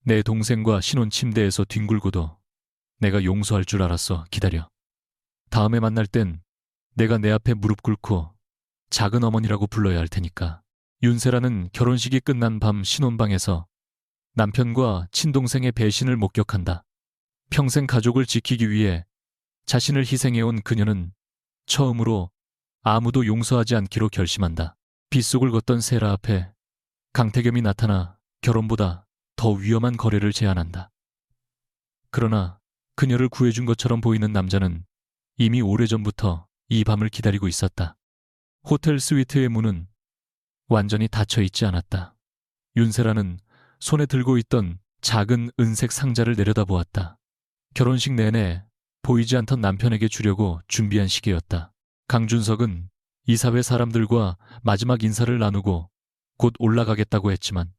내 동생과 신혼 침대에서 뒹굴고도 내가 용서할 줄 알았어. 기다려. 다음에 만날 땐 내가 내 앞에 무릎 꿇고 작은 어머니라고 불러야 할 테니까. 윤세라는 결혼식이 끝난 밤 신혼방에서 남편과 친동생의 배신을 목격한다. 평생 가족을 지키기 위해 자신을 희생해온 그녀는 처음으로 아무도 용서하지 않기로 결심한다. 빗속을 걷던 세라 앞에 강태겸이 나타나 결혼보다 더 위험한 거래를 제안한다. 그러나 그녀를 구해준 것처럼 보이는 남자는 이미 오래전부터 이 밤을 기다리고 있었다. 호텔 스위트의 문은 완전히 닫혀 있지 않았다. 윤세라는 손에 들고 있던 작은 은색 상자를 내려다보았다. 결혼식 내내 보이지 않던 남편에게 주려고 준비한 시계였다. 강준석은 이사회 사람들과 마지막 인사를 나누고 곧 올라가겠다고 했지만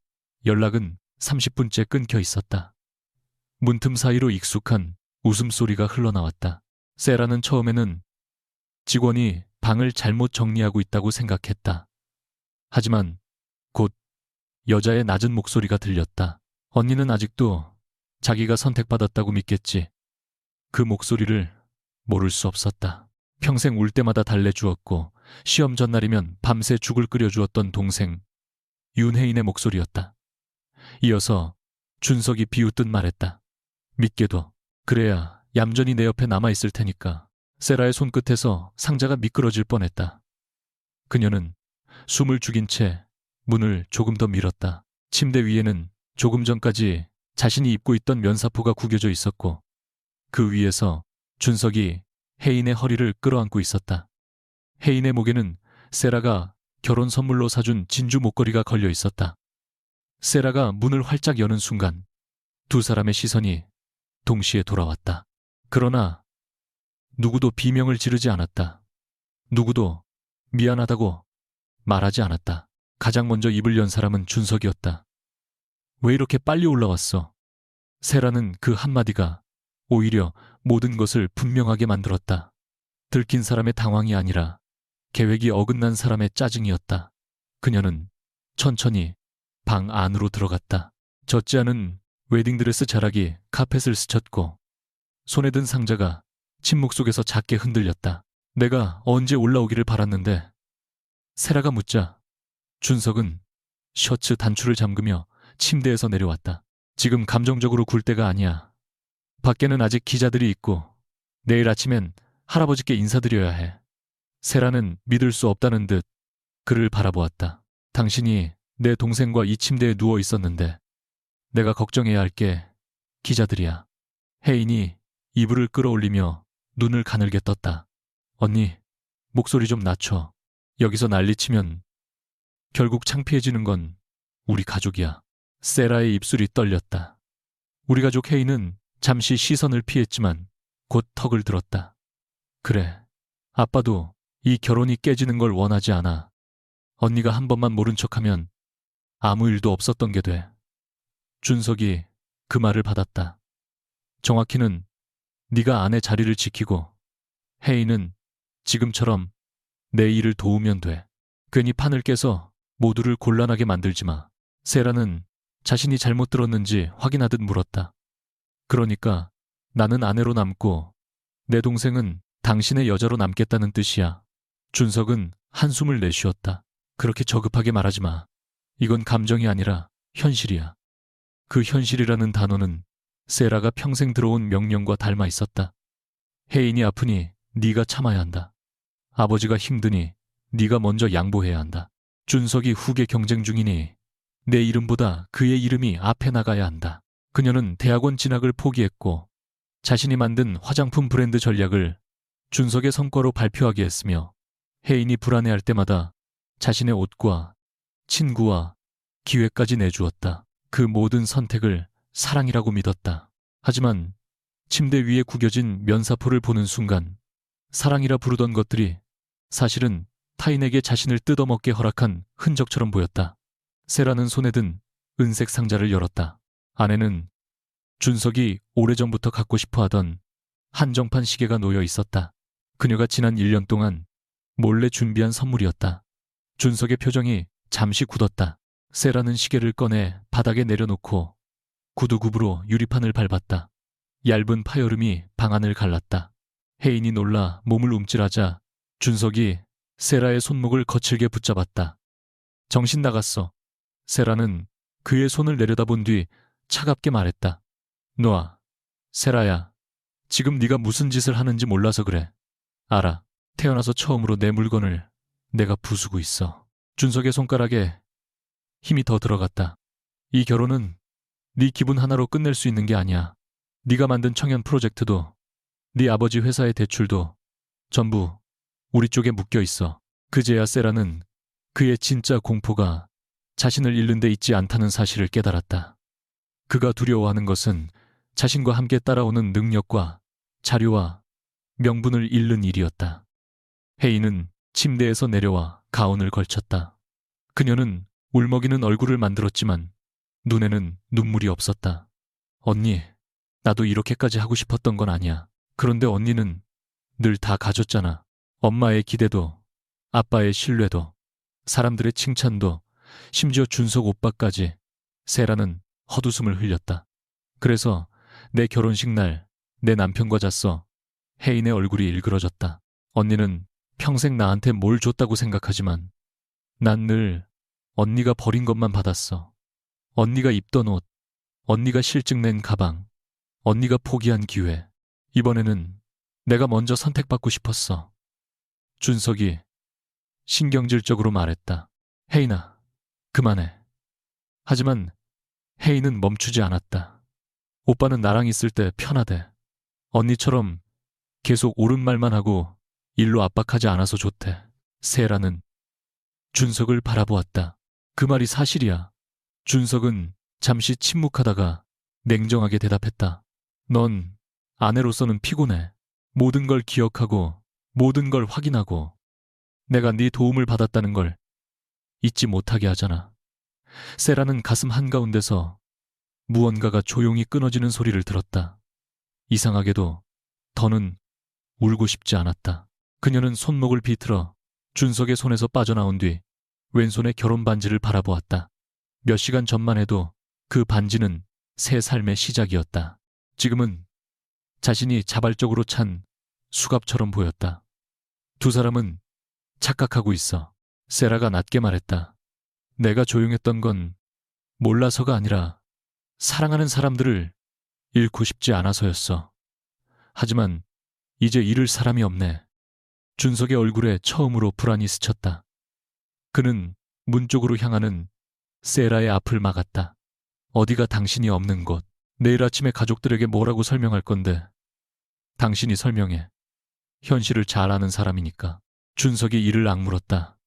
연락은 30분째 끊겨 있었다. 문틈 사이로 익숙한 웃음소리가 흘러나왔다. 세라는 처음에는 직원이 방을 잘못 정리하고 있다고 생각했다. 하지만 곧 여자의 낮은 목소리가 들렸다. 언니는 아직도 자기가 선택받았다고 믿겠지. 그 목소리를 모를 수 없었다. 평생 울 때마다 달래주었고 시험 전날이면 밤새 죽을 끓여주었던 동생 윤혜인의 목소리였다. 이어서 준석이 비웃듯 말했다. 믿게도. 그래야 얌전히 내 옆에 남아있을 테니까. 세라의 손끝에서 상자가 미끄러질 뻔했다. 그녀는 숨을 죽인 채 문을 조금 더 밀었다. 침대 위에는 조금 전까지 자신이 입고 있던 면사포가 구겨져 있었고 그 위에서 준석이 혜인의 허리를 끌어안고 있었다. 혜인의 목에는 세라가 결혼 선물로 사준 진주 목걸이가 걸려 있었다. 세라가 문을 활짝 여는 순간 두 사람의 시선이 동시에 돌아왔다. 그러나 누구도 비명을 지르지 않았다. 누구도 미안하다고 말하지 않았다. 가장 먼저 입을 연 사람은 준석이었다. 왜 이렇게 빨리 올라왔어? 세라는 그 한마디가 오히려 모든 것을 분명하게 만들었다. 들킨 사람의 당황이 아니라 계획이 어긋난 사람의 짜증이었다. 그녀는 천천히 방 안으로 들어갔다. 젖지 않은 웨딩드레스 자락이 카펫을 스쳤고 손에 든 상자가 침묵 속에서 작게 흔들렸다. 내가 언제 올라오기를 바랐는데. 세라가 묻자 준석은 셔츠 단추를 잠그며 침대에서 내려왔다. 지금 감정적으로 굴 때가 아니야. 밖에는 아직 기자들이 있고 내일 아침엔 할아버지께 인사드려야 해. 세라는 믿을 수 없다는 듯 그를 바라보았다. 당신이 내 동생과 이 침대에 누워 있었는데 내가 걱정해야 할 게 기자들이야. 혜인이 이불을 끌어올리며 눈을 가늘게 떴다. 언니, 목소리 좀 낮춰. 여기서 난리치면 결국 창피해지는 건 우리 가족이야. 세라의 입술이 떨렸다. 우리 가족 혜인은 잠시 시선을 피했지만 곧 턱을 들었다. 그래, 아빠도 이 결혼이 깨지는 걸 원하지 않아. 언니가 한 번만 모른 척하면 아무 일도 없었던 게 돼. 준석이 그 말을 받았다. 정확히는 네가 아내 자리를 지키고 혜인은 지금처럼 내 일을 도우면 돼. 괜히 판을 깨서 모두를 곤란하게 만들지 마. 세라는 자신이 잘못 들었는지 확인하듯 물었다. 그러니까 나는 아내로 남고 내 동생은 당신의 여자로 남겠다는 뜻이야. 준석은 한숨을 내쉬었다. 그렇게 저급하게 말하지 마. 이건 감정이 아니라 현실이야. 그 현실이라는 단어는 세라가 평생 들어온 명령과 닮아 있었다. 혜인이 아프니 네가 참아야 한다. 아버지가 힘드니 네가 먼저 양보해야 한다. 준석이 후계 경쟁 중이니 내 이름보다 그의 이름이 앞에 나가야 한다. 그녀는 대학원 진학을 포기했고 자신이 만든 화장품 브랜드 전략을 준석의 성과로 발표하게 했으며 혜인이 불안해할 때마다 자신의 옷과 친구와 기회까지 내주었다. 그 모든 선택을 사랑이라고 믿었다. 하지만 침대 위에 구겨진 면사포를 보는 순간 사랑이라 부르던 것들이 사실은 타인에게 자신을 뜯어먹게 허락한 흔적처럼 보였다. 세라는 손에 든 은색 상자를 열었다. 안에는 준석이 오래전부터 갖고 싶어 하던 한정판 시계가 놓여 있었다. 그녀가 지난 1년 동안 몰래 준비한 선물이었다. 준석의 표정이 잠시 굳었다. 세라는 시계를 꺼내 바닥에 내려놓고 구두굽으로 유리판을 밟았다. 얇은 파여름이 방안을 갈랐다. 혜인이 놀라 몸을 움찔하자 준석이 세라의 손목을 거칠게 붙잡았다. 정신 나갔어. 세라는 그의 손을 내려다본 뒤 차갑게 말했다. 놔. 세라야. 지금 네가 무슨 짓을 하는지 몰라서 그래. 알아. 태어나서 처음으로 내 물건을 내가 부수고 있어. 준석의 손가락에 힘이 더 들어갔다. 이 결혼은 네 기분 하나로 끝낼 수 있는 게 아니야. 네가 만든 청년 프로젝트도 네 아버지 회사의 대출도 전부 우리 쪽에 묶여 있어. 그제야 세라는 그의 진짜 공포가 자신을 잃는 데 있지 않다는 사실을 깨달았다. 그가 두려워하는 것은 자신과 함께 따라오는 능력과 자료와 명분을 잃는 일이었다. 혜인은 침대에서 내려와 가운을 걸쳤다. 그녀는 울먹이는 얼굴을 만들었지만 눈에는 눈물이 없었다. 언니, 나도 이렇게까지 하고 싶었던 건 아니야. 그런데 언니는 늘 다 가졌잖아. 엄마의 기대도, 아빠의 신뢰도, 사람들의 칭찬도, 심지어 준석 오빠까지. 세라는 헛웃음을 흘렸다. 그래서 내 결혼식 날 내 남편과 잤어. 혜인의 얼굴이 일그러졌다. 언니는 평생 나한테 뭘 줬다고 생각하지만 난 늘 언니가 버린 것만 받았어. 언니가 입던 옷, 언니가 실증 낸 가방, 언니가 포기한 기회. 이번에는 내가 먼저 선택받고 싶었어. 준석이 신경질적으로 말했다. 혜인아, 그만해. 하지만 혜인은 멈추지 않았다. 오빠는 나랑 있을 때 편하대. 언니처럼 계속 옳은 말만 하고 일로 압박하지 않아서 좋대. 세라는 준석을 바라보았다. 그 말이 사실이야. 준석은 잠시 침묵하다가 냉정하게 대답했다. 넌 아내로서는 피곤해. 모든 걸 기억하고 모든 걸 확인하고 내가 네 도움을 받았다는 걸 잊지 못하게 하잖아. 세라는 가슴 한가운데서 무언가가 조용히 끊어지는 소리를 들었다. 이상하게도 더는 울고 싶지 않았다. 그녀는 손목을 비틀어 준석의 손에서 빠져나온 뒤 왼손의 결혼 반지를 바라보았다. 몇 시간 전만 해도 그 반지는 새 삶의 시작이었다. 지금은 자신이 자발적으로 찬 수갑처럼 보였다. 두 사람은 착각하고 있어. 세라가 낮게 말했다. 내가 조용했던 건 몰라서가 아니라 사랑하는 사람들을 잃고 싶지 않아서였어. 하지만 이제 잃을 사람이 없네. 준석의 얼굴에 처음으로 불안이 스쳤다. 그는 문 쪽으로 향하는 세라의 앞을 막았다. 어디가 당신이 없는 곳. 내일 아침에 가족들에게 뭐라고 설명할 건데. 당신이 설명해. 현실을 잘 아는 사람이니까. 준석이 이를 악물었다.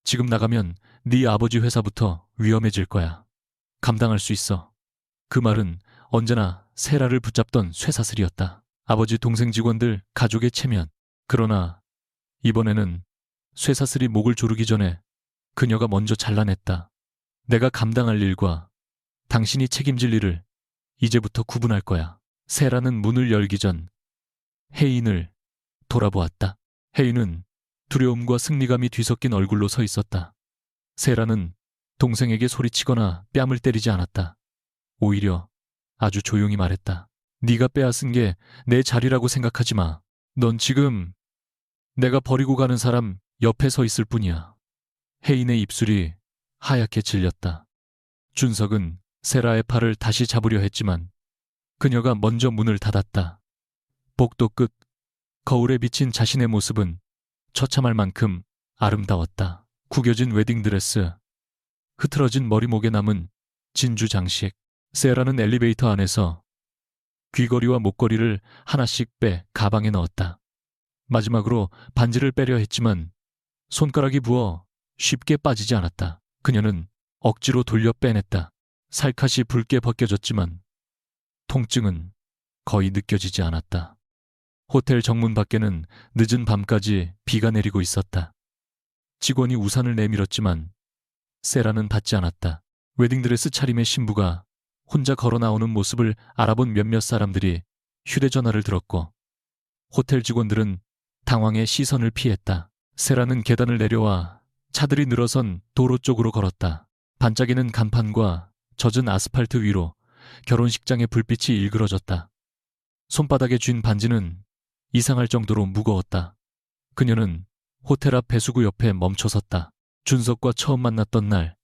지금 나가면 네 아버지 회사부터 위험해질 거야. 감당할 수 있어. 그 말은 언제나 세라를 붙잡던 쇠사슬이었다. 아버지 동생 직원들 가족의 체면. 그러나 이번에는 쇠사슬이 목을 조르기 전에 그녀가 먼저 잘라냈다. 내가 감당할 일과 당신이 책임질 일을 이제부터 구분할 거야. 세라는 문을 열기 전 혜인을 돌아보았다. 혜인은 두려움과 승리감이 뒤섞인 얼굴로 서 있었다. 세라는 동생에게 소리치거나 뺨을 때리지 않았다. 오히려 아주 조용히 말했다. 네가 빼앗은 게 내 자리라고 생각하지 마. 넌 지금 내가 버리고 가는 사람 옆에 서 있을 뿐이야. 혜인의 입술이 하얗게 질렸다. 준석은 세라의 팔을 다시 잡으려 했지만 그녀가 먼저 문을 닫았다. 복도 끝 거울에 비친 자신의 모습은 처참할 만큼 아름다웠다. 구겨진 웨딩드레스, 흐트러진 머리목에 남은 진주 장식. 세라는 엘리베이터 안에서 귀걸이와 목걸이를 하나씩 빼 가방에 넣었다. 마지막으로 반지를 빼려 했지만 손가락이 부어 쉽게 빠지지 않았다. 그녀는 억지로 돌려 빼냈다. 살갗이 붉게 벗겨졌지만 통증은 거의 느껴지지 않았다. 호텔 정문 밖에는 늦은 밤까지 비가 내리고 있었다. 직원이 우산을 내밀었지만 세라는 받지 않았다. 웨딩드레스 차림의 신부가 혼자 걸어 나오는 모습을 알아본 몇몇 사람들이 휴대전화를 들었고 호텔 직원들은 당황해 시선을 피했다. 세라는 계단을 내려와 차들이 늘어선 도로 쪽으로 걸었다. 반짝이는 간판과 젖은 아스팔트 위로 결혼식장의 불빛이 일그러졌다. 손바닥에 쥔 반지는 이상할 정도로 무거웠다. 그녀는 호텔 앞 배수구 옆에 멈춰섰다. 준석과 처음 만났던 날,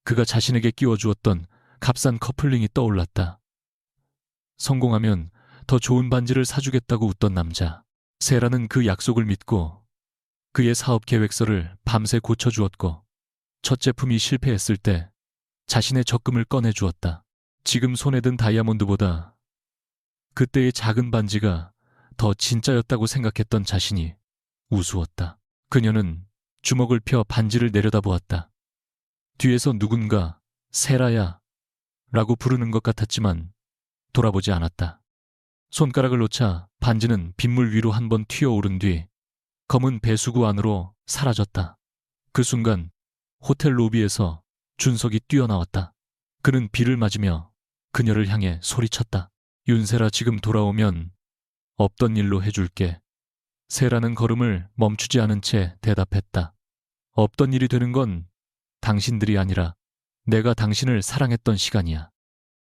그가 자신에게 끼워주었던 값싼 커플링이 떠올랐다. 성공하면 더 좋은 반지를 사주겠다고 웃던 남자. 세라는 그 약속을 믿고 그의 사업 계획서를 밤새 고쳐주었고, 첫 제품이 실패했을 때 자신의 적금을 꺼내주었다. 지금 손에 든 다이아몬드보다 그때의 작은 반지가 더 진짜였다고 생각했던 자신이 우스웠다. 그녀는 주먹을 펴 반지를 내려다보았다. 뒤에서 누군가 세라야 라고 부르는 것 같았지만 돌아보지 않았다. 손가락을 놓자 반지는 빗물 위로 한번 튀어오른 뒤 검은 배수구 안으로 사라졌다. 그 순간 호텔 로비에서 준석이 뛰어나왔다. 그는 비를 맞으며 그녀를 향해 소리쳤다. 윤세라, 지금 돌아오면 없던 일로 해줄게. 세라는 걸음을 멈추지 않은 채 대답했다. 없던 일이 되는 건 당신들이 아니라 내가 당신을 사랑했던 시간이야.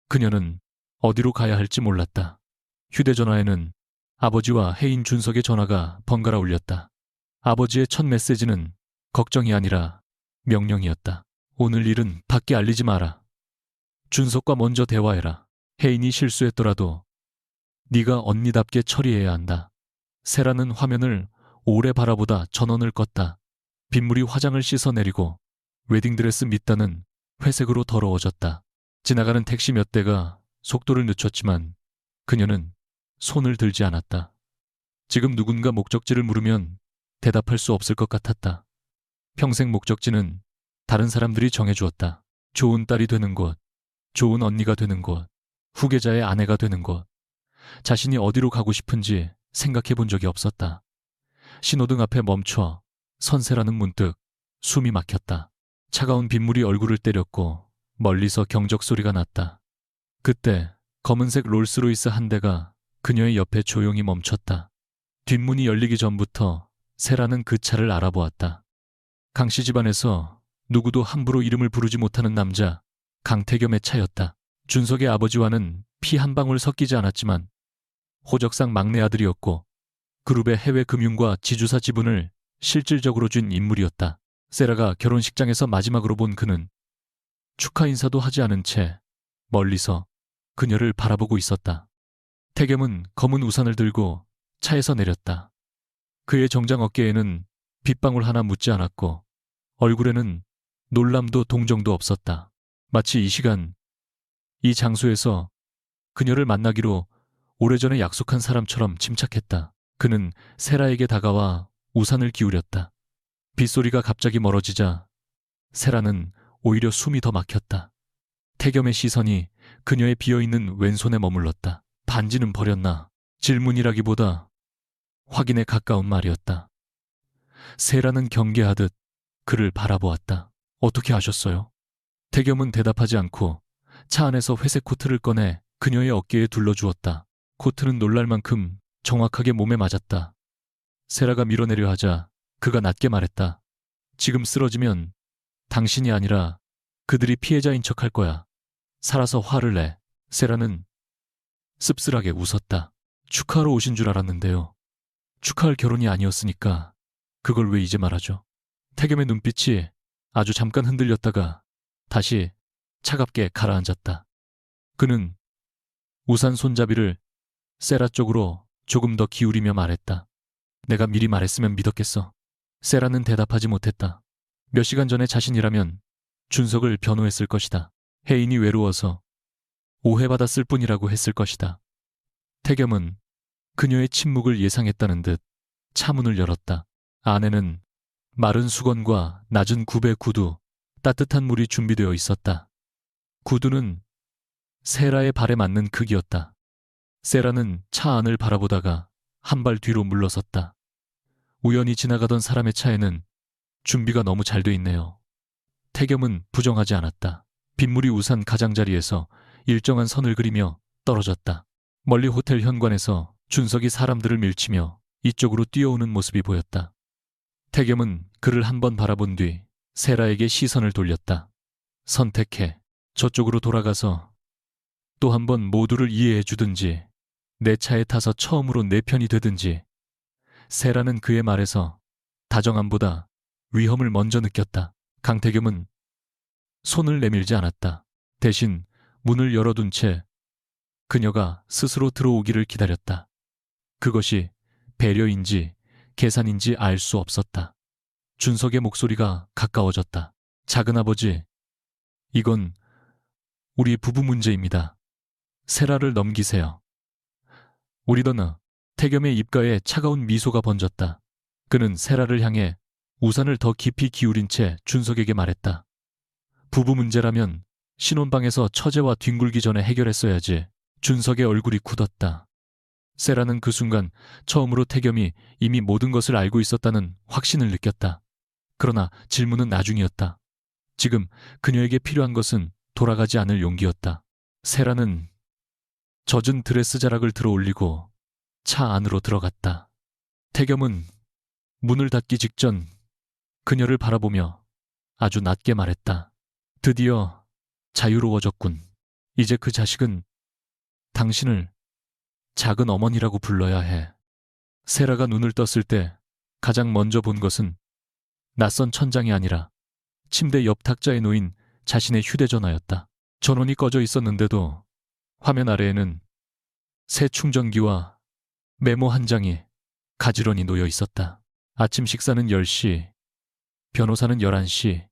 그녀는 어디로 가야 할지 몰랐다. 휴대전화에는 아버지와 혜인 준석의 전화가 번갈아 울렸다. 아버지의 첫 메시지는 걱정이 아니라 명령이었다. 오늘 일은 밖에 알리지 마라. 준석과 먼저 대화해라. 혜인이 실수했더라도 네가 언니답게 처리해야 한다. 세라는 화면을 오래 바라보다 전원을 껐다. 빗물이 화장을 씻어내리고 웨딩드레스 밑단은 회색으로 더러워졌다. 지나가는 택시 몇 대가 속도를 늦췄지만 그녀는 손을 들지 않았다. 지금 누군가 목적지를 물으면 대답할 수 없을 것 같았다. 평생 목적지는 다른 사람들이 정해주었다. 좋은 딸이 되는 곳, 좋은 언니가 되는 곳, 후계자의 아내가 되는 곳. 자신이 어디로 가고 싶은지 생각해 본 적이 없었다. 신호등 앞에 멈춰 선세라는 문득 숨이 막혔다. 차가운 빗물이 얼굴을 때렸고 멀리서 경적 소리가 났다. 그때 검은색 롤스로이스 한 대가 그녀의 옆에 조용히 멈췄다. 뒷문이 열리기 전부터 세라는 그 차를 알아보았다. 강씨 집안에서 누구도 함부로 이름을 부르지 못하는 남자 강태겸의 차였다. 준석의 아버지와는 피 한 방울 섞이지 않았지만 호적상 막내 아들이었고 그룹의 해외 금융과 지주사 지분을 실질적으로 쥔 인물이었다. 세라가 결혼식장에서 마지막으로 본 그는 축하 인사도 하지 않은 채 멀리서 그녀를 바라보고 있었다. 태겸은 검은 우산을 들고 차에서 내렸다. 그의 정장 어깨에는 빗방울 하나 묻지 않았고 얼굴에는 놀람도 동정도 없었다. 마치 이 시간, 이 장소에서 그녀를 만나기로 오래전에 약속한 사람처럼 침착했다. 그는 세라에게 다가와 우산을 기울였다. 빗소리가 갑자기 멀어지자 세라는 오히려 숨이 더 막혔다. 태겸의 시선이 그녀의 비어있는 왼손에 머물렀다. 반지는 버렸나? 질문이라기보다 확인에 가까운 말이었다. 세라는 경계하듯 그를 바라보았다. 어떻게 아셨어요? 태겸은 대답하지 않고 차 안에서 회색 코트를 꺼내 그녀의 어깨에 둘러주었다. 코트는 놀랄 만큼 정확하게 몸에 맞았다. 세라가 밀어내려 하자 그가 낮게 말했다. 지금 쓰러지면 당신이 아니라 그들이 피해자인 척할 거야. 살아서 화를 내. 세라는 씁쓸하게 웃었다. 축하하러 오신 줄 알았는데요. 축하할 결혼이 아니었으니까 그걸 왜 이제 말하죠? 태겸의 눈빛이 아주 잠깐 흔들렸다가 다시 차갑게 가라앉았다. 그는 우산 손잡이를 세라 쪽으로 조금 더 기울이며 말했다. 내가 미리 말했으면 믿었겠어. 세라는 대답하지 못했다. 몇 시간 전에 자신이라면 준석을 변호했을 것이다. 혜인이 외로워서 오해받았을 뿐이라고 했을 것이다. 태겸은 그녀의 침묵을 예상했다는 듯 차문을 열었다. 안에는 마른 수건과 낮은 굽의 구두, 따뜻한 물이 준비되어 있었다. 구두는 세라의 발에 맞는 크기였다. 세라는 차 안을 바라보다가 한 발 뒤로 물러섰다. 우연히 지나가던 사람의 차에는 준비가 너무 잘 돼 있네요. 태겸은 부정하지 않았다. 빗물이 우산 가장자리에서 일정한 선을 그리며 떨어졌다. 멀리 호텔 현관에서 준석이 사람들을 밀치며 이쪽으로 뛰어오는 모습이 보였다. 태겸은 그를 한 번 바라본 뒤 세라에게 시선을 돌렸다. 선택해. 저쪽으로 돌아가서 또 한 번 모두를 이해해 주든지 내 차에 타서 처음으로 내 편이 되든지. 세라는 그의 말에서 다정함보다 위험을 먼저 느꼈다. 강태겸은 손을 내밀지 않았다. 대신 문을 열어둔 채 그녀가 스스로 들어오기를 기다렸다. 그것이 배려인지 계산인지 알 수 없었다. 준석의 목소리가 가까워졌다. 작은아버지, 이건 우리 부부 문제입니다. 세라를 넘기세요. 우리더나. 태겸의 입가에 차가운 미소가 번졌다. 그는 세라를 향해 우산을 더 깊이 기울인 채 준석에게 말했다. 부부 문제라면 신혼방에서 처제와 뒹굴기 전에 해결했어야지. 준석의 얼굴이 굳었다. 세라는 그 순간 처음으로 태겸이 이미 모든 것을 알고 있었다는 확신을 느꼈다. 그러나 질문은 나중이었다. 지금 그녀에게 필요한 것은 돌아가지 않을 용기였다. 세라는 젖은 드레스 자락을 들어 올리고 차 안으로 들어갔다. 태겸은 문을 닫기 직전 그녀를 바라보며 아주 낮게 말했다. 드디어 자유로워졌군. 이제 그 자식은 당신을 작은 어머니라고 불러야 해. 세라가 눈을 떴을 때 가장 먼저 본 것은 낯선 천장이 아니라 침대 옆 탁자에 놓인 자신의 휴대전화였다. 전원이 꺼져 있었는데도 화면 아래에는 새 충전기와 메모 한 장이 가지런히 놓여 있었다. 아침 식사는 10시, 변호사는 11시,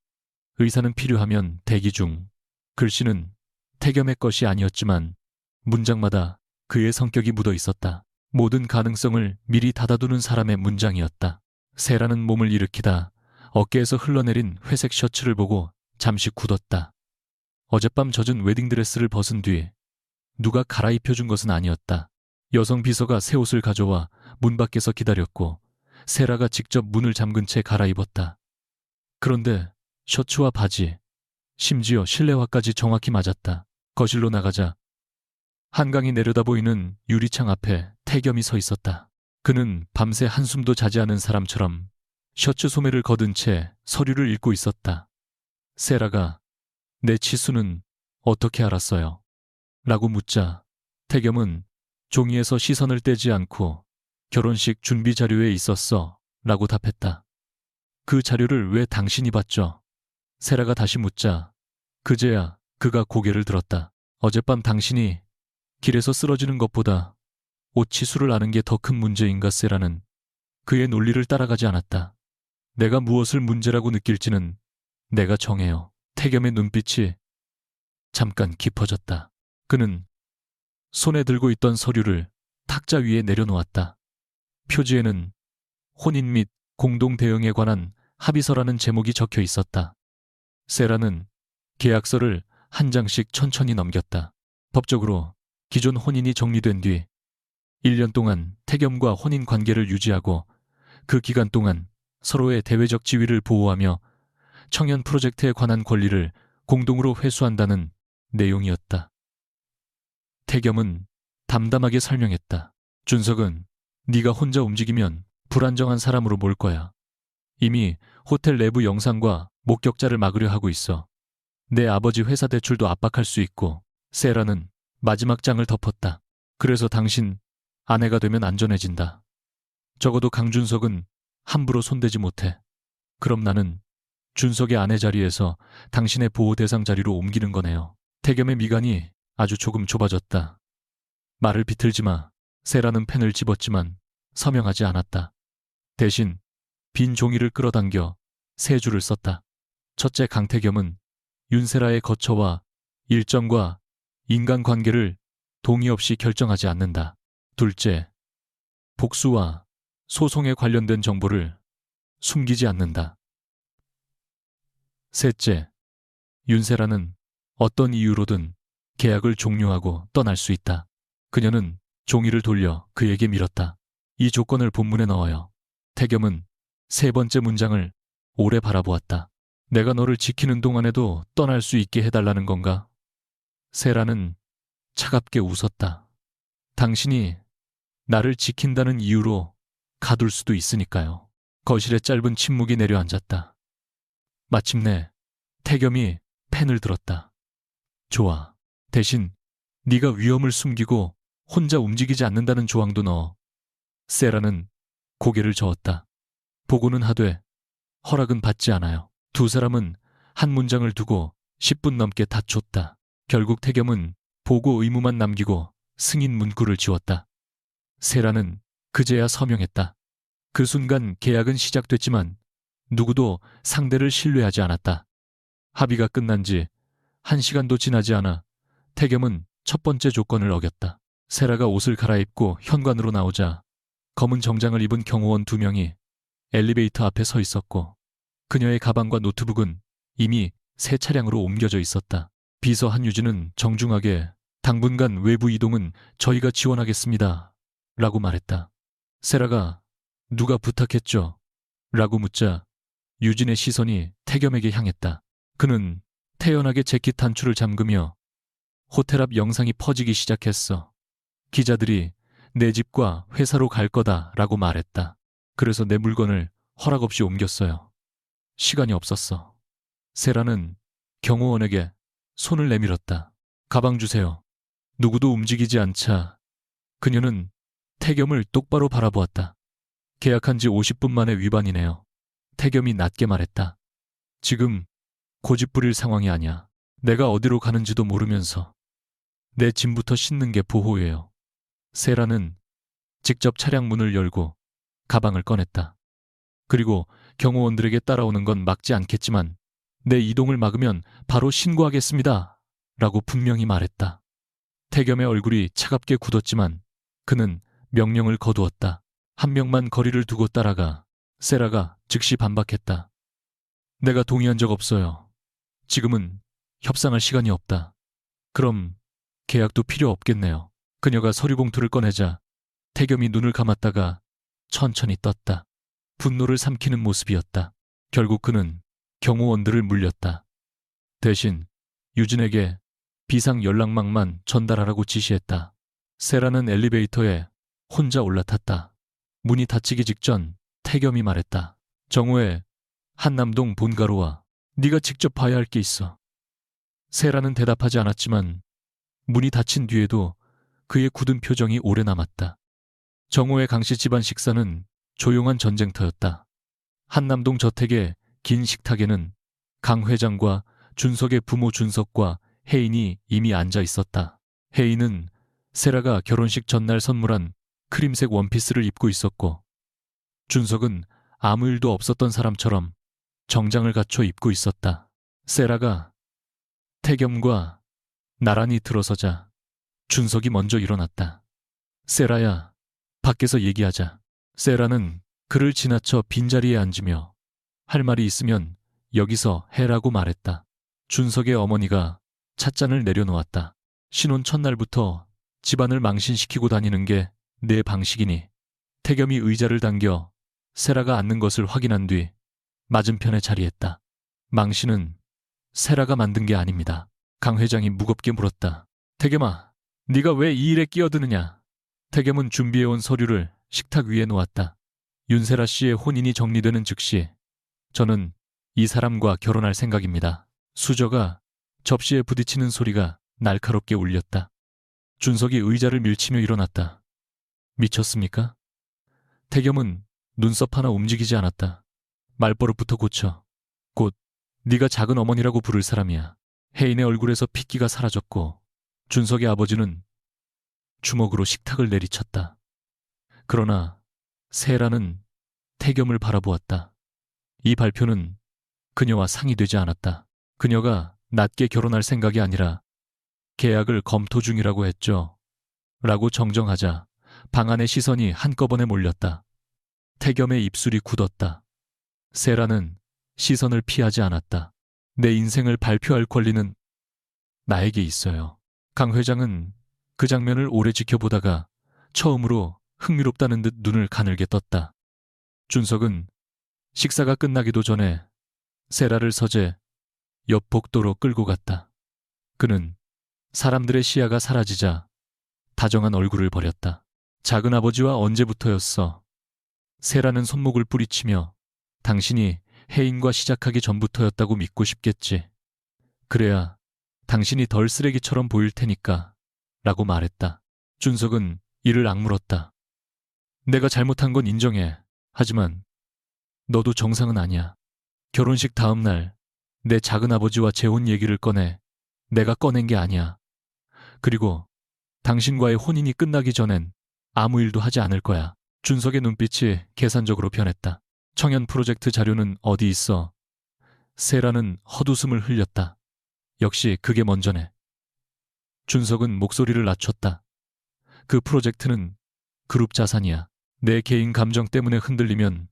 의사는 필요하면 대기 중. 글씨는 태겸의 것이 아니었지만 문장마다 그의 성격이 묻어 있었다. 모든 가능성을 미리 닫아두는 사람의 문장이었다. 세라는 몸을 일으키다 어깨에서 흘러내린 회색 셔츠를 보고 잠시 굳었다. 어젯밤 젖은 웨딩드레스를 벗은 뒤 누가 갈아입혀준 것은 아니었다. 여성 비서가 새 옷을 가져와 문 밖에서 기다렸고 세라가 직접 문을 잠근 채 갈아입었다. 그런데 셔츠와 바지, 심지어 실내화까지 정확히 맞았다. 거실로 나가자 한강이 내려다 보이는 유리창 앞에 태겸이 서 있었다. 그는 밤새 한숨도 자지 않은 사람처럼 셔츠 소매를 걷은 채 서류를 읽고 있었다. 세라가 내 치수는 어떻게 알았어요? 라고 묻자 태겸은 종이에서 시선을 떼지 않고 결혼식 준비 자료에 있었어 라고 답했다. 그 자료를 왜 당신이 봤죠? 세라가 다시 묻자 그제야 그가 고개를 들었다. 어젯밤 당신이 길에서 쓰러지는 것보다 옷 치수를 아는 게 더 큰 문제인가. 세라는 그의 논리를 따라가지 않았다. 내가 무엇을 문제라고 느낄지는 내가 정해요. 태겸의 눈빛이 잠깐 깊어졌다. 그는 손에 들고 있던 서류를 탁자 위에 내려놓았다. 표지에는 혼인 및 공동 대응에 관한 합의서라는 제목이 적혀 있었다. 세라는 계약서를 한 장씩 천천히 넘겼다. 법적으로 기존 혼인이 정리된 뒤 1년 동안 태겸과 혼인 관계를 유지하고 그 기간 동안 서로의 대외적 지위를 보호하며 청년 프로젝트에 관한 권리를 공동으로 회수한다는 내용이었다. 태겸은 담담하게 설명했다. 준석은 네가 혼자 움직이면 불안정한 사람으로 몰 거야. 이미 호텔 내부 영상과 목격자를 막으려 하고 있어. 내 아버지 회사 대출도 압박할 수 있고. 세라는 마지막 장을 덮었다. 그래서 당신 아내가 되면 안전해진다. 적어도 강준석은 함부로 손대지 못해. 그럼 나는 준석의 아내 자리에서 당신의 보호 대상 자리로 옮기는 거네요. 태겸의 미간이 아주 조금 좁아졌다. 말을 비틀지 마. 세라는 펜을 집었지만 서명하지 않았다. 대신 빈 종이를 끌어당겨 세 줄을 썼다. 첫째, 강태겸은 윤세라의 거처와 일정과 인간관계를 동의 없이 결정하지 않는다. 둘째, 복수와 소송에 관련된 정보를 숨기지 않는다. 셋째, 윤세라는 어떤 이유로든 계약을 종료하고 떠날 수 있다. 그녀는 종이를 돌려 그에게 밀었다. 이 조건을 본문에 넣어요. 태겸은 세 번째 문장을 오래 바라보았다. 내가 너를 지키는 동안에도 떠날 수 있게 해달라는 건가? 세라는 차갑게 웃었다. 당신이 나를 지킨다는 이유로 가둘 수도 있으니까요. 거실에 짧은 침묵이 내려앉았다. 마침내 태겸이 펜을 들었다. 좋아. 대신 네가 위험을 숨기고 혼자 움직이지 않는다는 조항도 넣어. 세라는 고개를 저었다. 보고는 하되 허락은 받지 않아요. 두 사람은 한 문장을 두고 10분 넘게 다퉜다. 결국 태겸은 보고 의무만 남기고 승인 문구를 지웠다. 세라는 그제야 서명했다. 그 순간 계약은 시작됐지만 누구도 상대를 신뢰하지 않았다. 합의가 끝난 지 1시간도 지나지 않아 태겸은 첫 번째 조건을 어겼다. 세라가 옷을 갈아입고 현관으로 나오자 검은 정장을 입은 경호원 2명이 엘리베이터 앞에 서 있었고 그녀의 가방과 노트북은 이미 새 차량으로 옮겨져 있었다. 비서 한유진은 정중하게 당분간 외부 이동은 저희가 지원하겠습니다. 라고 말했다. 세라가 누가 부탁했죠? 라고 묻자 유진의 시선이 태겸에게 향했다. 그는 태연하게 재킷 단추를 잠그며 호텔 앞 영상이 퍼지기 시작했어. 기자들이 내 집과 회사로 갈 거다 라고 말했다. 그래서 내 물건을 허락 없이 옮겼어요. 시간이 없었어. 세라는 경호원에게 손을 내밀었다. 가방 주세요. 누구도 움직이지 않자 그녀는 태겸을 똑바로 바라보았다. 계약한 지 50분 만에 위반이네요. 태겸이 낮게 말했다. 지금 고집 부릴 상황이 아니야. 내가 어디로 가는지도 모르면서 내 짐부터 싣는 게 보호예요. 세라는 직접 차량 문을 열고 가방을 꺼냈다. 그리고 경호원들에게 따라오는 건 막지 않겠지만 내 이동을 막으면 바로 신고하겠습니다. 라고 분명히 말했다. 태겸의 얼굴이 차갑게 굳었지만 그는 명령을 거두었다. 한 명만 거리를 두고 따라가. 세라가 즉시 반박했다. 내가 동의한 적 없어요. 지금은 협상할 시간이 없다. 그럼 계약도 필요 없겠네요. 그녀가 서류 봉투를 꺼내자 태겸이 눈을 감았다가 천천히 떴다. 분노를 삼키는 모습이었다. 결국 그는 경호원들을 물렸다. 대신 유진에게 비상 연락망만 전달하라고 지시했다. 세라는 엘리베이터에 혼자 올라탔다. 문이 닫히기 직전 태겸이 말했다. 정호의 한남동 본가로 와. 네가 직접 봐야 할 게 있어. 세라는 대답하지 않았지만 문이 닫힌 뒤에도 그의 굳은 표정이 오래 남았다. 정호의 강씨 집안 식사는 조용한 전쟁터였다. 한남동 저택의 긴 식탁에는 강 회장과 준석의 부모 준석과 혜인이 이미 앉아 있었다. 혜인은 세라가 결혼식 전날 선물한 크림색 원피스를 입고 있었고 준석은 아무 일도 없었던 사람처럼 정장을 갖춰 입고 있었다. 세라가 태겸과 나란히 들어서자 준석이 먼저 일어났다. 세라야, 밖에서 얘기하자. 세라는 그를 지나쳐 빈자리에 앉으며 할 말이 있으면 여기서 해라고 말했다. 준석의 어머니가 찻잔을 내려놓았다. 신혼 첫날부터 집안을 망신시키고 다니는 게 내 방식이니. 태겸이 의자를 당겨 세라가 앉는 것을 확인한 뒤 맞은편에 자리했다. 망신은 세라가 만든 게 아닙니다. 강 회장이 무겁게 물었다. 태겸아, 네가 왜 이 일에 끼어드느냐? 태겸은 준비해온 서류를 식탁 위에 놓았다. 윤세라 씨의 혼인이 정리되는 즉시 저는 이 사람과 결혼할 생각입니다. 수저가 접시에 부딪히는 소리가 날카롭게 울렸다. 준석이 의자를 밀치며 일어났다. 미쳤습니까? 태겸은 눈썹 하나 움직이지 않았다. 말버릇부터 고쳐. 곧 네가 작은 어머니라고 부를 사람이야. 혜인의 얼굴에서 핏기가 사라졌고 준석의 아버지는 주먹으로 식탁을 내리쳤다. 그러나 세라는 태겸을 바라보았다. 이 발표는 그녀와 상의되지 않았다. 그녀가 낮게 결혼할 생각이 아니라 계약을 검토 중이라고 했죠. 라고 정정하자 방 안의 시선이 한꺼번에 몰렸다. 태겸의 입술이 굳었다. 세라는 시선을 피하지 않았다. 내 인생을 발표할 권리는 나에게 있어요. 강 회장은 그 장면을 오래 지켜보다가 처음으로 흥미롭다는 듯 눈을 가늘게 떴다. 준석은 식사가 끝나기도 전에 세라를 서재 옆 복도로 끌고 갔다. 그는 사람들의 시야가 사라지자 다정한 얼굴을 버렸다. 작은 아버지와 언제부터였어? 세라는 손목을 뿌리치며 당신이 혜인과 시작하기 전부터였다고 믿고 싶겠지. 그래야 당신이 덜 쓰레기처럼 보일 테니까. 라고 말했다. 준석은 이를 악물었다. 내가 잘못한 건 인정해. 하지만 너도 정상은 아니야. 결혼식 다음 날 내 작은아버지와 재혼 얘기를 꺼내 내가 꺼낸 게 아니야. 그리고 당신과의 혼인이 끝나기 전엔 아무 일도 하지 않을 거야. 준석의 눈빛이 계산적으로 변했다. 청년 프로젝트 자료는 어디 있어? 세라는 헛웃음을 흘렸다. 역시 그게 먼저네. 준석은 목소리를 낮췄다. 그 프로젝트는 그룹 자산이야. 내 개인 감정 때문에 흔들리면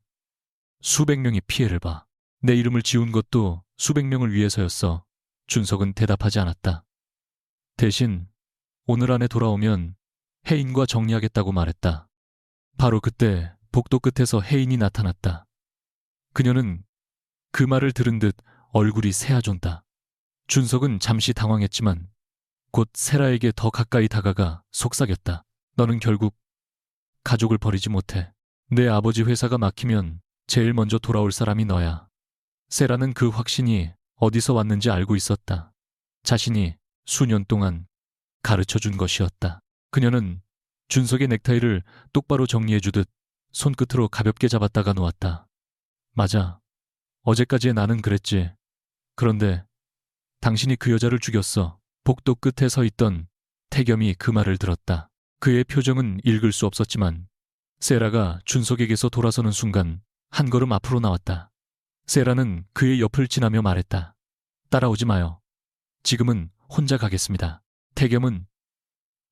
수백 명이 피해를 봐. 내 이름을 지운 것도 수백 명을 위해서였어. 준석은 대답하지 않았다. 대신 오늘 안에 돌아오면 혜인과 정리하겠다고 말했다. 바로 그때 복도 끝에서 혜인이 나타났다. 그녀는 그 말을 들은 듯 얼굴이 새하존다. 준석은 잠시 당황했지만 곧 세라에게 더 가까이 다가가 속삭였다. 너는 결국 가족을 버리지 못해. 내 아버지 회사가 막히면 제일 먼저 돌아올 사람이 너야. 세라는 그 확신이 어디서 왔는지 알고 있었다. 자신이 수년 동안 가르쳐준 것이었다. 그녀는 준석의 넥타이를 똑바로 정리해주듯 손끝으로 가볍게 잡았다가 놓았다. 맞아. 어제까지의 나는 그랬지. 그런데 당신이 그 여자를 죽였어. 복도 끝에 서 있던 태겸이 그 말을 들었다. 그의 표정은 읽을 수 없었지만 세라가 준석에게서 돌아서는 순간 한 걸음 앞으로 나왔다. 세라는 그의 옆을 지나며 말했다. 따라오지 마요. 지금은 혼자 가겠습니다. 태겸은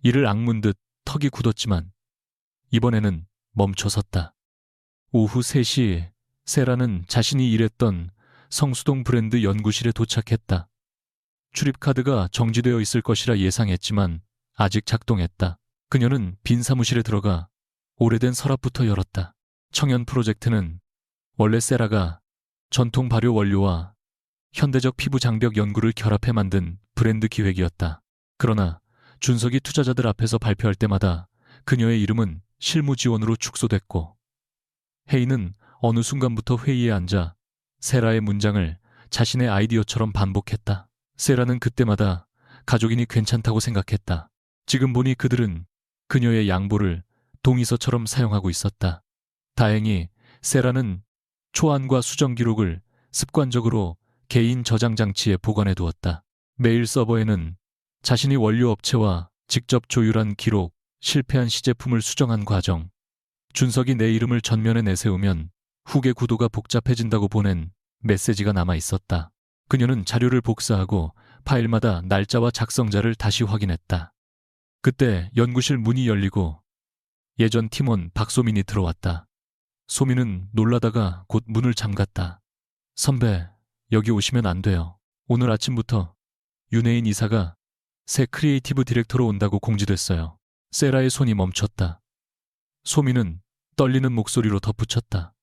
이를 악문 듯 턱이 굳었지만 이번에는 멈춰섰다. 오후 3시 세라는 자신이 일했던 성수동 브랜드 연구실에 도착했다. 출입카드가 정지되어 있을 것이라 예상했지만 아직 작동했다. 그녀는 빈 사무실에 들어가 오래된 서랍부터 열었다. 청년 프로젝트는 원래 세라가 전통 발효 원료와 현대적 피부 장벽 연구를 결합해 만든 브랜드 기획이었다. 그러나 준석이 투자자들 앞에서 발표할 때마다 그녀의 이름은 실무 지원으로 축소됐고 혜인은 어느 순간부터 회의에 앉아 세라의 문장을 자신의 아이디어처럼 반복했다. 세라는 그때마다 가족이니 괜찮다고 생각했다. 지금 보니 그들은 그녀의 양보를 동의서처럼 사용하고 있었다. 다행히 세라는 초안과 수정 기록을 습관적으로 개인 저장 장치에 보관해 두었다. 메일 서버에는 자신이 원료 업체와 직접 조율한 기록, 실패한 시제품을 수정한 과정, 준석이 내 이름을 전면에 내세우면 후계 구도가 복잡해진다고 보낸 메시지가 남아 있었다. 그녀는 자료를 복사하고 파일마다 날짜와 작성자를 다시 확인했다. 그때 연구실 문이 열리고 예전 팀원 박소민이 들어왔다. 소민은 놀라다가 곧 문을 잠갔다. 선배, 여기 오시면 안 돼요. 오늘 아침부터 윤혜인 이사가 새 크리에이티브 디렉터로 온다고 공지됐어요. 세라의 손이 멈췄다. 소민은 떨리는 목소리로 덧붙였다.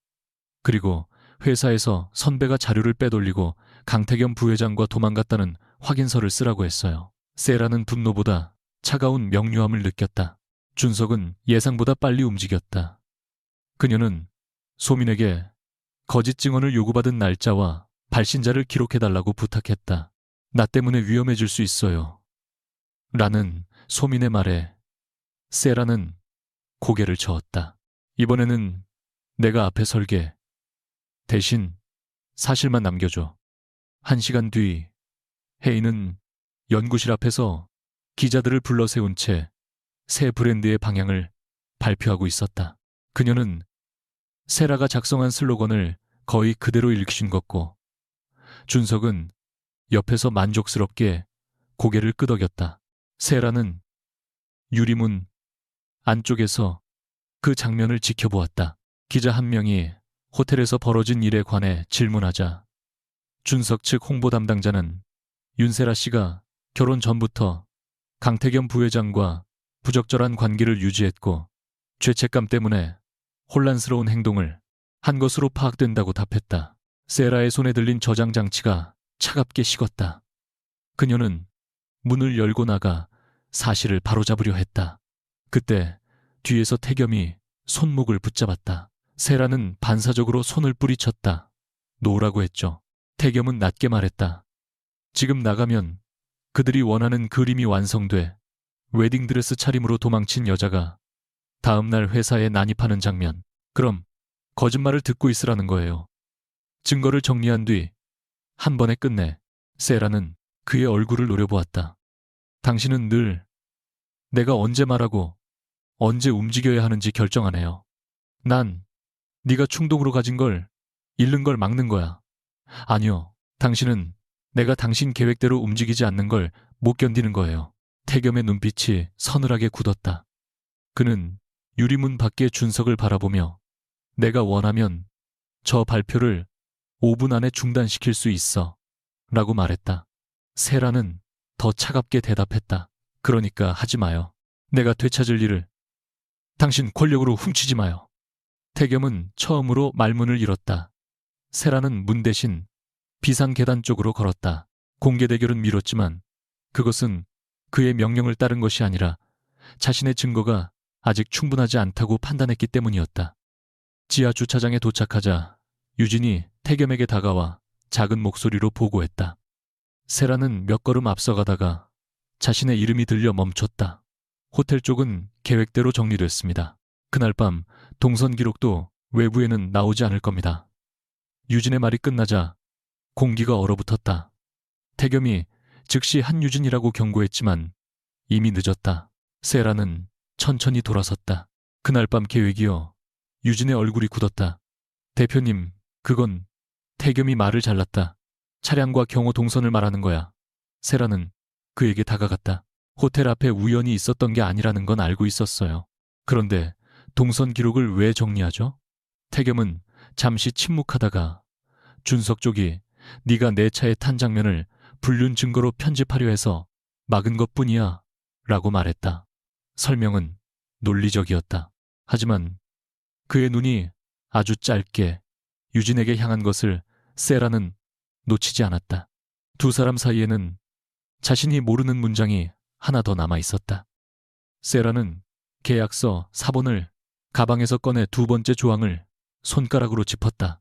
그리고 회사에서 선배가 자료를 빼돌리고 강태겸 부회장과 도망갔다는 확인서를 쓰라고 했어요. 세라는 분노보다 차가운 명료함을 느꼈다. 준석은 예상보다 빨리 움직였다. 그녀는 소민에게 거짓 증언을 요구받은 날짜와 발신자를 기록해달라고 부탁했다. 나 때문에 위험해질 수 있어요. 라는 소민의 말에 세라는 고개를 저었다. 이번에는 내가 앞에 설게. 대신 사실만 남겨줘. 1시간 뒤 혜인은 연구실 앞에서 기자들을 불러 세운 채 새 브랜드의 방향을 발표하고 있었다. 그녀는 세라가 작성한 슬로건을 거의 그대로 읽신것고 준석은 옆에서 만족스럽게 고개를 끄덕였다. 세라는 유리문 안쪽에서 그 장면을 지켜보았다. 기자 한 명이 호텔에서 벌어진 일에 관해 질문하자 준석 측 홍보 담당자는 윤세라 씨가 결혼 전부터 강태겸 부회장과 부적절한 관계를 유지했고 죄책감 때문에 혼란스러운 행동을 한 것으로 파악된다고 답했다. 세라의 손에 들린 저장 장치가 차갑게 식었다. 그녀는 문을 열고 나가 사실을 바로잡으려 했다. 그때 뒤에서 태겸이 손목을 붙잡았다. 세라는 반사적으로 손을 뿌리쳤다. 놓으라고 했죠. 태겸은 낮게 말했다. 지금 나가면 그들이 원하는 그림이 완성돼. 웨딩드레스 차림으로 도망친 여자가 다음날 회사에 난입하는 장면. 그럼 거짓말을 듣고 있으라는 거예요. 증거를 정리한 뒤 한 번에 끝내 세라는 그의 얼굴을 노려보았다. 당신은 늘 내가 언제 말하고 언제 움직여야 하는지 결정하네요. 난 네가 충동으로 가진 걸 잃는 걸 막는 거야. 아니요. 당신은 내가 당신 계획대로 움직이지 않는 걸 못 견디는 거예요. 태겸의 눈빛이 서늘하게 굳었다. 그는 유리문 밖의 준석을 바라보며 내가 원하면 저 발표를 5분 안에 중단시킬 수 있어 라고 말했다. 세라는 더 차갑게 대답했다. 그러니까 하지 마요. 내가 되찾을 일을 당신 권력으로 훔치지 마요. 태겸은 처음으로 말문을 잃었다. 세라는 문 대신 비상계단 쪽으로 걸었다. 공개 대결은 미뤘지만 그것은 그의 명령을 따른 것이 아니라 자신의 증거가 아직 충분하지 않다고 판단했기 때문이었다. 지하 주차장에 도착하자 유진이 태겸에게 다가와 작은 목소리로 보고했다. 세라는 몇 걸음 앞서가다가 자신의 이름이 들려 멈췄다. 호텔 쪽은 계획대로 정리됐습니다. 그날 밤 동선 기록도 외부에는 나오지 않을 겁니다. 유진의 말이 끝나자 공기가 얼어붙었다. 태겸이 즉시 한유진이라고 경고했지만 이미 늦었다. 세라는 천천히 돌아섰다. 그날 밤 계획이요. 유진의 얼굴이 굳었다. 대표님, 그건 태겸이 말을 잘랐다. 차량과 경호 동선을 말하는 거야. 세라는 그에게 다가갔다. 호텔 앞에 우연히 있었던 게 아니라는 건 알고 있었어요. 그런데 동선 기록을 왜 정리하죠? 태겸은 잠시 침묵하다가 준석 쪽이 네가 내 차에 탄 장면을 불륜 증거로 편집하려 해서 막은 것뿐이야 라고 말했다. 설명은 논리적이었다. 하지만 그의 눈이 아주 짧게 유진에게 향한 것을 세라는 놓치지 않았다. 두 사람 사이에는 자신이 모르는 문장이 하나 더 남아 있었다. 세라는 계약서 4번을 가방에서 꺼내 두 번째 조항을 손가락으로 짚었다.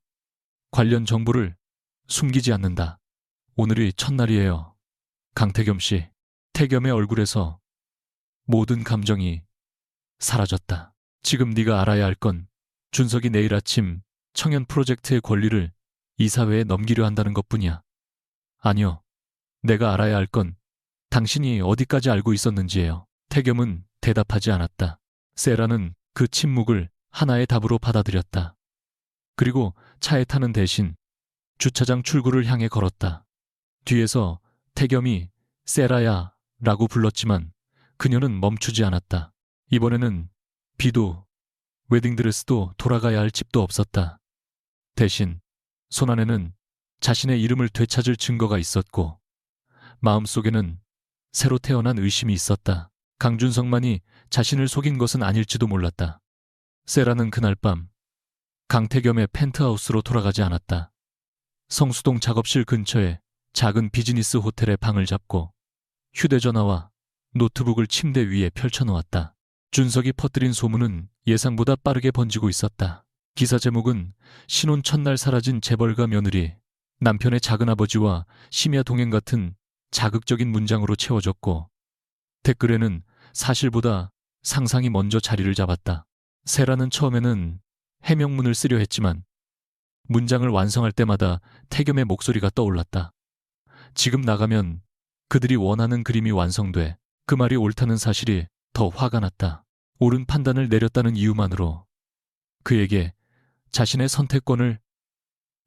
관련 정보를 숨기지 않는다. 오늘이 첫날이에요. 강태겸 씨. 태겸의 얼굴에서 모든 감정이 사라졌다. 지금 네가 알아야 할 건 준석이 내일 아침 청년 프로젝트의 권리를 이사회에 넘기려 한다는 것뿐이야. 아니요. 내가 알아야 할 건 당신이 어디까지 알고 있었는지예요. 태겸은 대답하지 않았다. 세라는 그 침묵을 하나의 답으로 받아들였다. 그리고 차에 타는 대신 주차장 출구를 향해 걸었다. 뒤에서 태겸이 세라야 라고 불렀지만 그녀는 멈추지 않았다. 이번에는 비도 웨딩드레스도 돌아가야 할 집도 없었다. 대신 손안에는 자신의 이름을 되찾을 증거가 있었고 마음속에는 새로 태어난 의심이 있었다. 강준석만이 자신을 속인 것은 아닐지도 몰랐다. 세라는 그날 밤 강태겸의 펜트하우스로 돌아가지 않았다. 성수동 작업실 근처에 작은 비즈니스 호텔에 방을 잡고 휴대전화와 노트북을 침대 위에 펼쳐놓았다. 준석이 퍼뜨린 소문은 예상보다 빠르게 번지고 있었다. 기사 제목은 신혼 첫날 사라진 재벌가 며느리, 남편의 작은아버지와 심야 동행 같은 자극적인 문장으로 채워졌고 댓글에는 사실보다 상상이 먼저 자리를 잡았다. 세라는 처음에는 해명문을 쓰려 했지만 문장을 완성할 때마다 태겸의 목소리가 떠올랐다. 지금 나가면 그들이 원하는 그림이 완성돼. 그 말이 옳다는 사실이 더 화가 났다. 옳은 판단을 내렸다는 이유만으로 그에게 자신의 선택권을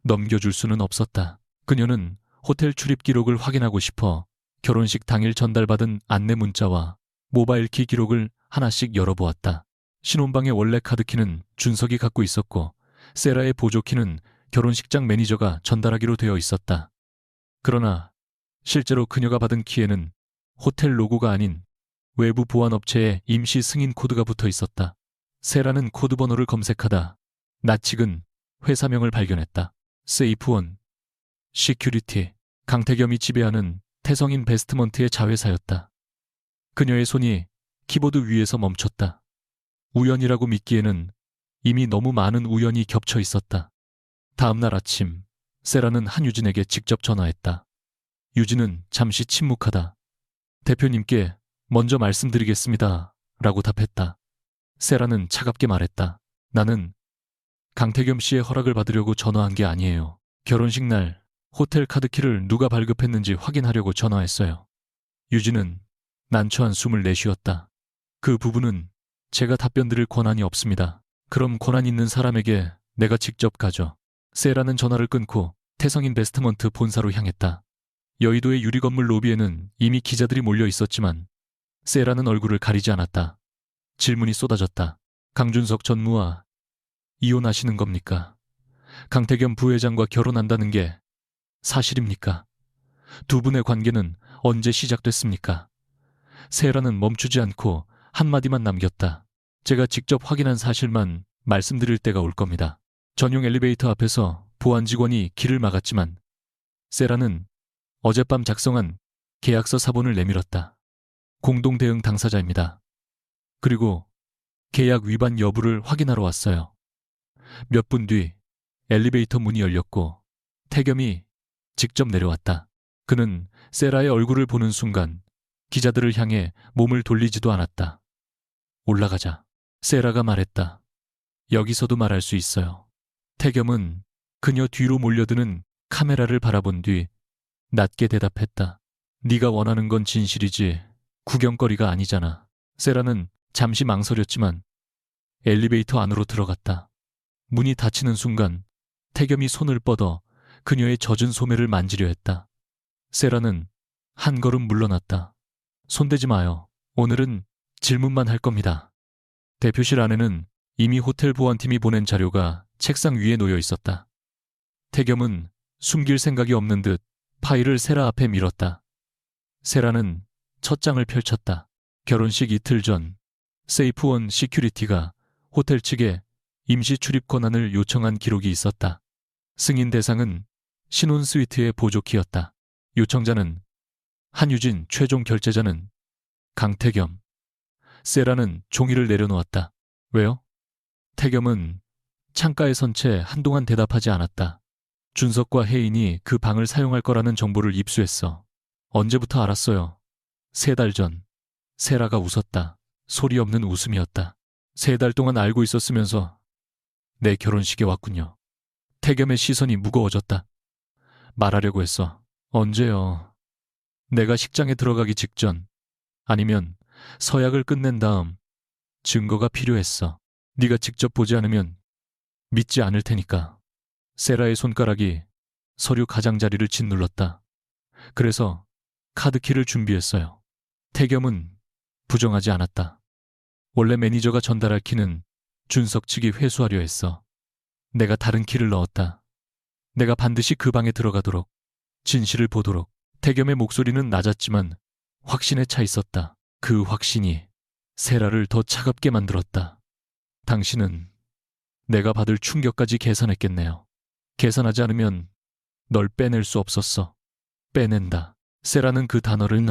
넘겨줄 수는 없었다. 그녀는 호텔 출입 기록을 확인하고 싶어 결혼식 당일 전달받은 안내 문자와 모바일 키 기록을 하나씩 열어보았다. 신혼방의 원래 카드키는 준석이 갖고 있었고 세라의 보조키는 결혼식장 매니저가 전달하기로 되어 있었다. 그러나 실제로 그녀가 받은 키에는 호텔 로고가 아닌 외부 보안업체의 임시 승인 코드가 붙어 있었다. 세라는 코드 번호를 검색하다 낯익은 회사명을 발견했다. 세이프원, 시큐리티, 강태겸이 지배하는 태성인 베스트먼트의 자회사였다. 그녀의 손이 키보드 위에서 멈췄다. 우연이라고 믿기에는 이미 너무 많은 우연이 겹쳐 있었다. 다음 날 아침, 세라는 한유진에게 직접 전화했다. 유진은 잠시 침묵하다. 대표님께 먼저 말씀드리겠습니다. 라고 답했다. 세라는 차갑게 말했다. 나는 강태겸 씨의 허락을 받으려고 전화한 게 아니에요. 결혼식 날 호텔 카드키를 누가 발급했는지 확인하려고 전화했어요. 유진은 난처한 숨을 내쉬었다. 그 부분은 제가 답변 드릴 권한이 없습니다. 그럼 권한 있는 사람에게 내가 직접 가죠. 세라는 전화를 끊고 태성인베스트먼트 본사로 향했다. 여의도의 유리건물 로비에는 이미 기자들이 몰려 있었지만 세라는 얼굴을 가리지 않았다. 질문이 쏟아졌다. 강준석 전무와 이혼하시는 겁니까? 강태겸 부회장과 결혼한다는 게 사실입니까? 두 분의 관계는 언제 시작됐습니까? 세라는 멈추지 않고 한마디만 남겼다. 제가 직접 확인한 사실만 말씀드릴 때가 올 겁니다. 전용 엘리베이터 앞에서 보안 직원이 길을 막았지만 세라는 어젯밤 작성한 계약서 사본을 내밀었다. 공동 대응 당사자입니다. 그리고 계약 위반 여부를 확인하러 왔어요. 몇 분 뒤 엘리베이터 문이 열렸고 태겸이 직접 내려왔다. 그는 세라의 얼굴을 보는 순간 기자들을 향해 몸을 돌리지도 않았다. 올라가자. 세라가 말했다. 여기서도 말할 수 있어요. 태겸은 그녀 뒤로 몰려드는 카메라를 바라본 뒤 낮게 대답했다. 네가 원하는 건 진실이지 구경거리가 아니잖아. 세라는 잠시 망설였지만 엘리베이터 안으로 들어갔다. 문이 닫히는 순간 태겸이 손을 뻗어 그녀의 젖은 소매를 만지려 했다. 세라는 한 걸음 물러났다. 손대지 마요. 오늘은 질문만 할 겁니다. 대표실 안에는 이미 호텔 보안팀이 보낸 자료가 책상 위에 놓여 있었다. 태겸은 숨길 생각이 없는 듯 파일을 세라 앞에 밀었다. 세라는 첫 장을 펼쳤다. 결혼식 이틀 전 세이프원 시큐리티가 호텔 측에 임시 출입 권한을 요청한 기록이 있었다. 승인 대상은 신혼 스위트의 보조키였다. 요청자는 한유진, 최종 결제자는 강태겸. 세라는 종이를 내려놓았다. 왜요? 태겸은 창가에 선 채 한동안 대답하지 않았다. 준석과 혜인이 그 방을 사용할 거라는 정보를 입수했어. 언제부터 알았어요? 3달 전. 세라가 웃었다. 소리 없는 웃음이었다. 3달 동안 알고 있었으면서 내 결혼식에 왔군요. 태겸의 시선이 무거워졌다. 말하려고 했어. 언제요? 내가 식장에 들어가기 직전. 아니면 서약을 끝낸 다음. 증거가 필요했어. 네가 직접 보지 않으면 믿지 않을 테니까. 세라의 손가락이 서류 가장자리를 짓눌렀다. 그래서 카드키를 준비했어요. 태겸은 부정하지 않았다. 원래 매니저가 전달할 키는 준석 측이 회수하려 했어. 내가 다른 키를 넣었다. 내가 반드시 그 방에 들어가도록, 진실을 보도록. 태겸의 목소리는 낮았지만 확신에 차 있었다. 그 확신이 세라를 더 차갑게 만들었다. 당신은 내가 받을 충격까지 계산했겠네요. 계산하지 않으면 널 빼낼 수 없었어. 빼낸다. 세라는 그 단어를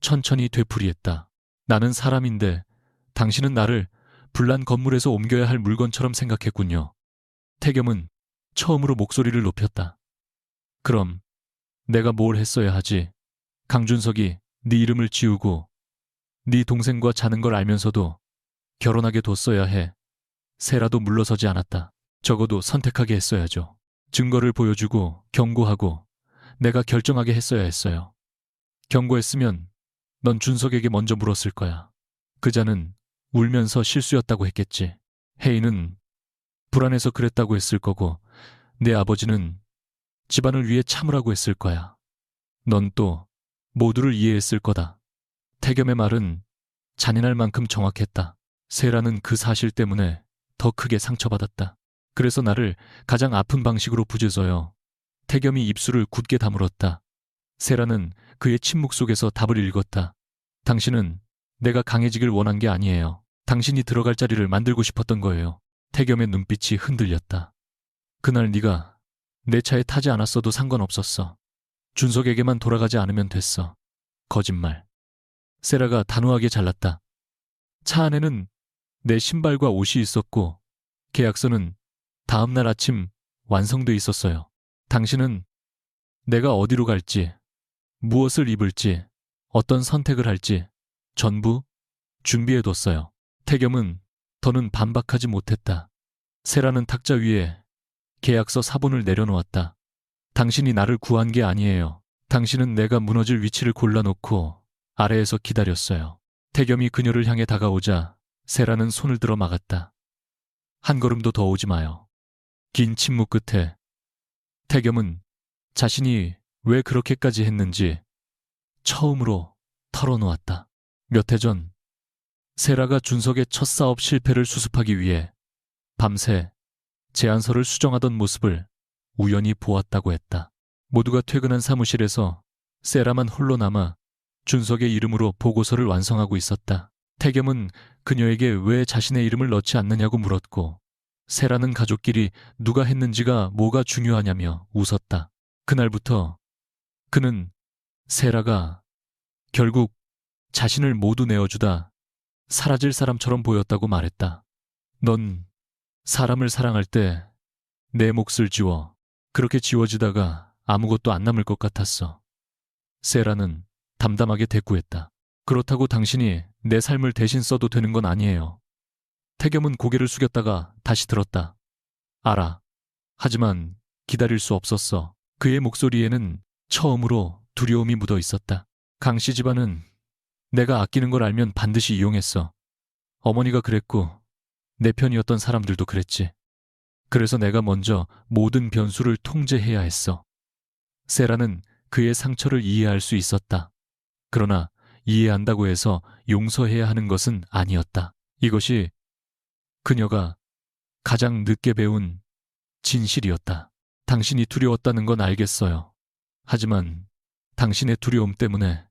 천천히 되풀이했다. 나는 사람인데 당신은 나를 불난 건물에서 옮겨야 할 물건처럼 생각했군요. 태겸은 처음으로 목소리를 높였다. 그럼 내가 뭘 했어야 하지? 강준석이 네 이름을 지우고 네 동생과 자는 걸 알면서도 결혼하게 뒀어야 해. 세라도 물러서지 않았다. 적어도 선택하게 했어야죠. 증거를 보여주고 경고하고 내가 결정하게 했어야 했어요. 경고했으면 넌 준석에게 먼저 물었을 거야. 그자는 울면서 실수였다고 했겠지. 혜인은 불안해서 그랬다고 했을 거고 내 아버지는 집안을 위해 참으라고 했을 거야. 넌 또 모두를 이해했을 거다. 태겸의 말은 잔인할 만큼 정확했다. 세라는 그 사실 때문에 더 크게 상처받았다. 그래서 나를 가장 아픈 방식으로 부르짖어요. 태겸이 입술을 굳게 다물었다. 세라는 그의 침묵 속에서 답을 읽었다. 당신은 내가 강해지길 원한 게 아니에요. 당신이 들어갈 자리를 만들고 싶었던 거예요. 태겸의 눈빛이 흔들렸다. 그날 네가 내 차에 타지 않았어도 상관없었어. 준석에게만 돌아가지 않으면 됐어. 거짓말. 세라가 단호하게 잘랐다. 차 안에는 내 신발과 옷이 있었고 계약서는 다음 날 아침 완성돼 있었어요. 당신은 내가 어디로 갈지, 무엇을 입을지, 어떤 선택을 할지 전부 준비해뒀어요. 태겸은 더는 반박하지 못했다. 세라는 탁자 위에 계약서 사본을 내려놓았다. 당신이 나를 구한 게 아니에요. 당신은 내가 무너질 위치를 골라놓고 아래에서 기다렸어요. 태겸이 그녀를 향해 다가오자 세라는 손을 들어 막았다. 한 걸음도 더 오지 마요. 긴 침묵 끝에 태겸은 자신이 왜 그렇게까지 했는지 처음으로 털어놓았다. 몇 해 전 세라가 준석의 첫 사업 실패를 수습하기 위해 밤새 제안서를 수정하던 모습을 우연히 보았다고 했다. 모두가 퇴근한 사무실에서 세라만 홀로 남아 준석의 이름으로 보고서를 완성하고 있었다. 태겸은 그녀에게 왜 자신의 이름을 넣지 않느냐고 물었고 세라는 가족끼리 누가 했는지가 뭐가 중요하냐며 웃었다. 그날부터 그는 세라가 결국 자신을 모두 내어주다 사라질 사람처럼 보였다고 말했다. 넌 사람을 사랑할 때 내 몫을 지워 그렇게 지워지다가 아무것도 안 남을 것 같았어. 세라는 담담하게 대꾸했다. 그렇다고 당신이 내 삶을 대신 써도 되는 건 아니에요. 태겸은 고개를 숙였다가 다시 들었다. 알아. 하지만 기다릴 수 없었어. 그의 목소리에는 처음으로 두려움이 묻어 있었다. 강씨 집안은 내가 아끼는 걸 알면 반드시 이용했어. 어머니가 그랬고 내 편이었던 사람들도 그랬지. 그래서 내가 먼저 모든 변수를 통제해야 했어. 세라는 그의 상처를 이해할 수 있었다. 그러나 이해한다고 해서 용서해야 하는 것은 아니었다. 이것이 그녀가 가장 늦게 배운 진실이었다. 당신이 두려웠다는 건 알겠어요. 하지만 당신의 두려움 때문에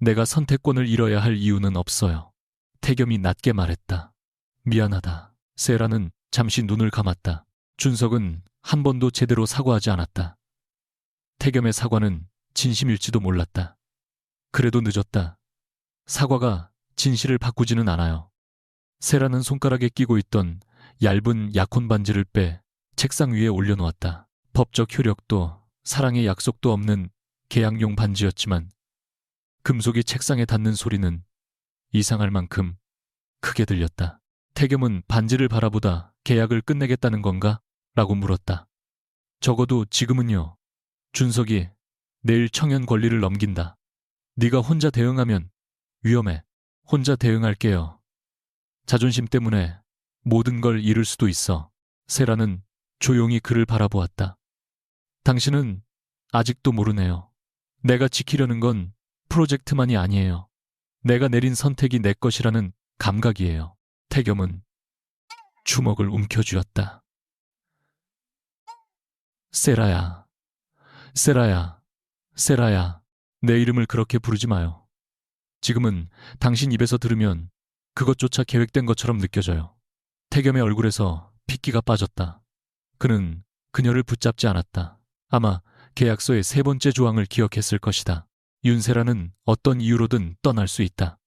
내가 선택권을 잃어야 할 이유는 없어요. 태겸이 낮게 말했다. 미안하다. 세라는 잠시 눈을 감았다. 준석은 한 번도 제대로 사과하지 않았다. 태겸의 사과는 진심일지도 몰랐다. 그래도 늦었다. 사과가 진실을 바꾸지는 않아요. 세라는 손가락에 끼고 있던 얇은 약혼 반지를 빼 책상 위에 올려놓았다. 법적 효력도 사랑의 약속도 없는 계약용 반지였지만 금속이 책상에 닿는 소리는 이상할 만큼 크게 들렸다. 태겸은 반지를 바라보다 계약을 끝내겠다는 건가? 라고 물었다. 적어도 지금은요. 준석이 내일 청연 권리를 넘긴다. 네가 혼자 대응하면 위험해. 혼자 대응할게요. 자존심 때문에 모든 걸 잃을 수도 있어. 세라는 조용히 그를 바라보았다. 당신은 아직도 모르네요. 내가 지키려는 건 프로젝트만이 아니에요. 내가 내린 선택이 내 것이라는 감각이에요. 태겸은 주먹을 움켜쥐었다. 세라야, 세라야, 세라야, 내 이름을 그렇게 부르지 마요. 지금은 당신 입에서 들으면 그것조차 계획된 것처럼 느껴져요. 태겸의 얼굴에서 핏기가 빠졌다. 그는 그녀를 붙잡지 않았다. 아마 계약서의 세 번째 조항을 기억했을 것이다. 윤세라는 어떤 이유로든 떠날 수 있다.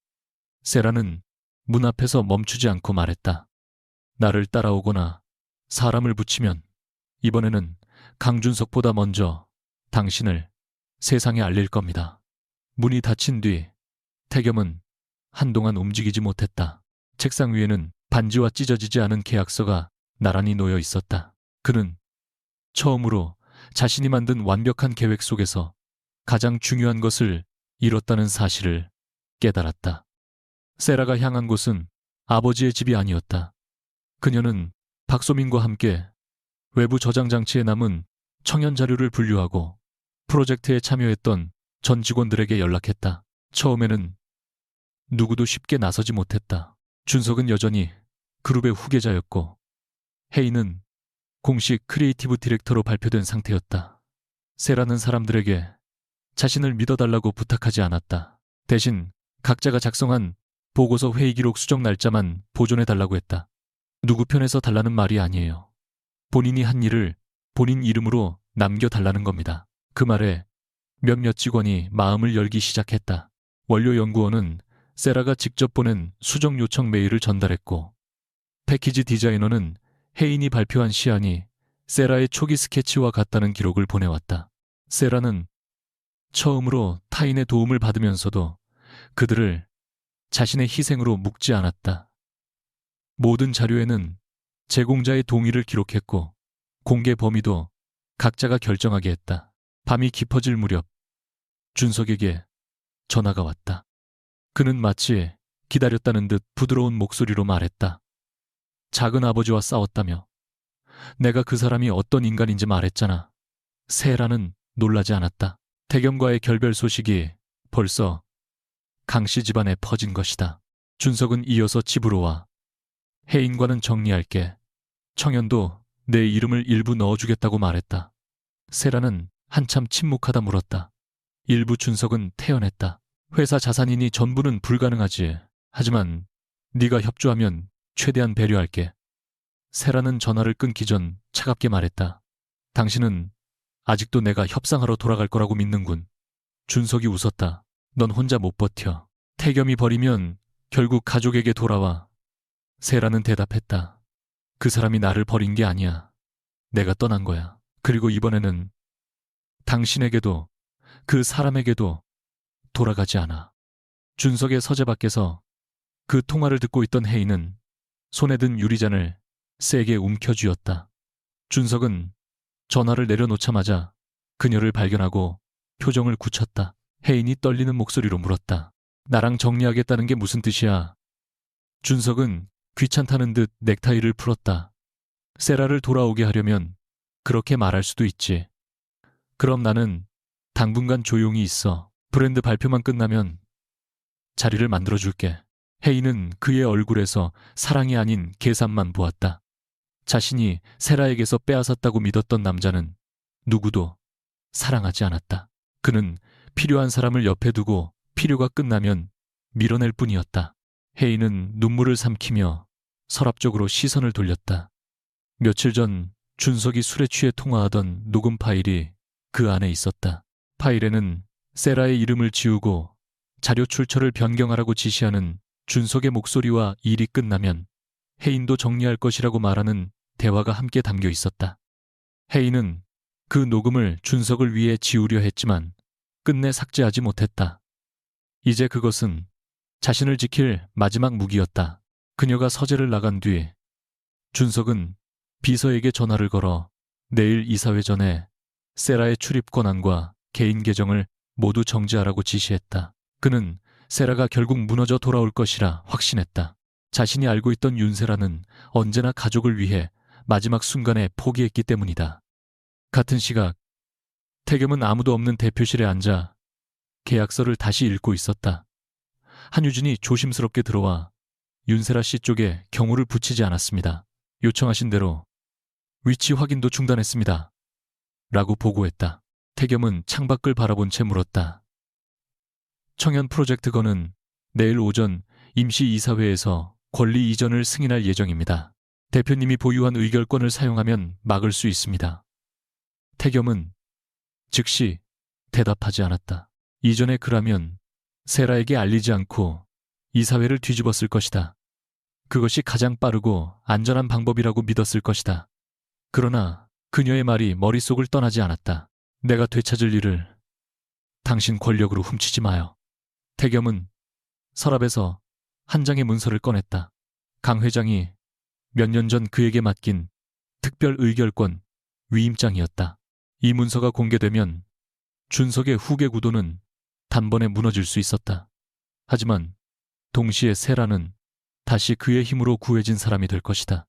세라는 문 앞에서 멈추지 않고 말했다. 나를 따라오거나 사람을 붙이면 이번에는 강준석보다 먼저 당신을 세상에 알릴 겁니다. 문이 닫힌 뒤 태겸은 한동안 움직이지 못했다. 책상 위에는 반지와 찢어지지 않은 계약서가 나란히 놓여 있었다. 그는 처음으로 자신이 만든 완벽한 계획 속에서 가장 중요한 것을 잃었다는 사실을 깨달았다. 세라가 향한 곳은 아버지의 집이 아니었다. 그녀는 박소민과 함께 외부 저장 장치에 남은 청연 자료를 분류하고 프로젝트에 참여했던 전 직원들에게 연락했다. 처음에는 누구도 쉽게 나서지 못했다. 준석은 여전히 그룹의 후계자였고 혜인은 공식 크리에이티브 디렉터로 발표된 상태였다. 세라는 사람들에게 자신을 믿어달라고 부탁하지 않았다. 대신 각자가 작성한 보고서 회의 기록 수정 날짜만 보존해달라고 했다. 누구 편에서 달라는 말이 아니에요. 본인이 한 일을 본인 이름으로 남겨달라는 겁니다. 그 말에 몇몇 직원이 마음을 열기 시작했다. 원료연구원은 세라가 직접 보낸 수정 요청 메일을 전달했고 패키지 디자이너는 혜인이 발표한 시안이 세라의 초기 스케치와 같다는 기록을 보내왔다. 세라는 처음으로 타인의 도움을 받으면서도 그들을 자신의 희생으로 묵지 않았다. 모든 자료에는 제공자의 동의를 기록했고 공개 범위도 각자가 결정하게 했다. 밤이 깊어질 무렵 준석에게 전화가 왔다. 그는 마치 기다렸다는 듯 부드러운 목소리로 말했다. 작은 아버지와 싸웠다며. 내가 그 사람이 어떤 인간인지 말했잖아. 세라는 놀라지 않았다. 태겸과의 결별 소식이 벌써 강씨 집안에 퍼진 것이다. 준석은 이어서 집으로 와. 혜인과는 정리할게. 청현도 내 이름을 일부 넣어주겠다고 말했다. 세라는 한참 침묵하다 물었다. 일부 준석은 태연했다. 회사 자산이니 전부는 불가능하지. 하지만 네가 협조하면 최대한 배려할게. 세라는 전화를 끊기 전 차갑게 말했다. 당신은 아직도 내가 협상하러 돌아갈 거라고 믿는군. 준석이 웃었다. 넌 혼자 못 버텨. 태겸이 버리면 결국 가족에게 돌아와. 세라는 대답했다. 그 사람이 나를 버린 게 아니야. 내가 떠난 거야. 그리고 이번에는 당신에게도 그 사람에게도 돌아가지 않아. 준석의 서재 밖에서 그 통화를 듣고 있던 혜인은 손에 든 유리잔을 세게 움켜쥐었다. 준석은 전화를 내려놓자마자 그녀를 발견하고 표정을 굳혔다. 혜인이 떨리는 목소리로 물었다. 나랑 정리하겠다는 게 무슨 뜻이야? 준석은 귀찮다는 듯 넥타이를 풀었다. 세라를 돌아오게 하려면 그렇게 말할 수도 있지. 그럼 나는 당분간 조용히 있어. 브랜드 발표만 끝나면 자리를 만들어줄게. 혜인은 그의 얼굴에서 사랑이 아닌 계산만 보았다. 자신이 세라에게서 빼앗았다고 믿었던 남자는 누구도 사랑하지 않았다. 그는 필요한 사람을 옆에 두고 필요가 끝나면 밀어낼 뿐이었다. 혜인은 눈물을 삼키며 서랍쪽으로 시선을 돌렸다. 며칠 전 준석이 술에 취해 통화하던 녹음 파일이 그 안에 있었다. 파일에는 세라의 이름을 지우고 자료 출처를 변경하라고 지시하는 준석의 목소리와 일이 끝나면 혜인도 정리할 것이라고 말하는 대화가 함께 담겨 있었다. 혜인은 그 녹음을 준석을 위해 지우려 했지만 끝내 삭제하지 못했다. 이제 그것은 자신을 지킬 마지막 무기였다. 그녀가 서재를 나간 뒤 준석은 비서에게 전화를 걸어 내일 이사회 전에 세라의 출입 권한과 개인 계정을 모두 정지하라고 지시했다. 그는 세라가 결국 무너져 돌아올 것이라 확신했다. 자신이 알고 있던 윤세라는 언제나 가족을 위해 마지막 순간에 포기했기 때문이다. 같은 시각 태겸은 아무도 없는 대표실에 앉아 계약서를 다시 읽고 있었다. 한유진이 조심스럽게 들어와 윤세라 씨 쪽에 경호를 붙이지 않았습니다. 요청하신 대로 위치 확인도 중단했습니다. 라고 보고했다. 태겸은 창밖을 바라본 채 물었다. 청현 프로젝트 건은 내일 오전 임시이사회에서 권리 이전을 승인할 예정입니다. 대표님이 보유한 의결권을 사용하면 막을 수 있습니다. 태겸은 즉시 대답하지 않았다. 이전에 그라면 세라에게 알리지 않고 이사회를 뒤집었을 것이다. 그것이 가장 빠르고 안전한 방법이라고 믿었을 것이다. 그러나 그녀의 말이 머릿속을 떠나지 않았다. 내가 되찾을 일을 당신 권력으로 훔치지 마요. 태겸은 서랍에서 한 장의 문서를 꺼냈다. 강 회장이 몇 년 전 그에게 맡긴 특별 의결권 위임장이었다. 이 문서가 공개되면 준석의 후계 구도는 단번에 무너질 수 있었다. 하지만 동시에 세라는 다시 그의 힘으로 구해진 사람이 될 것이다.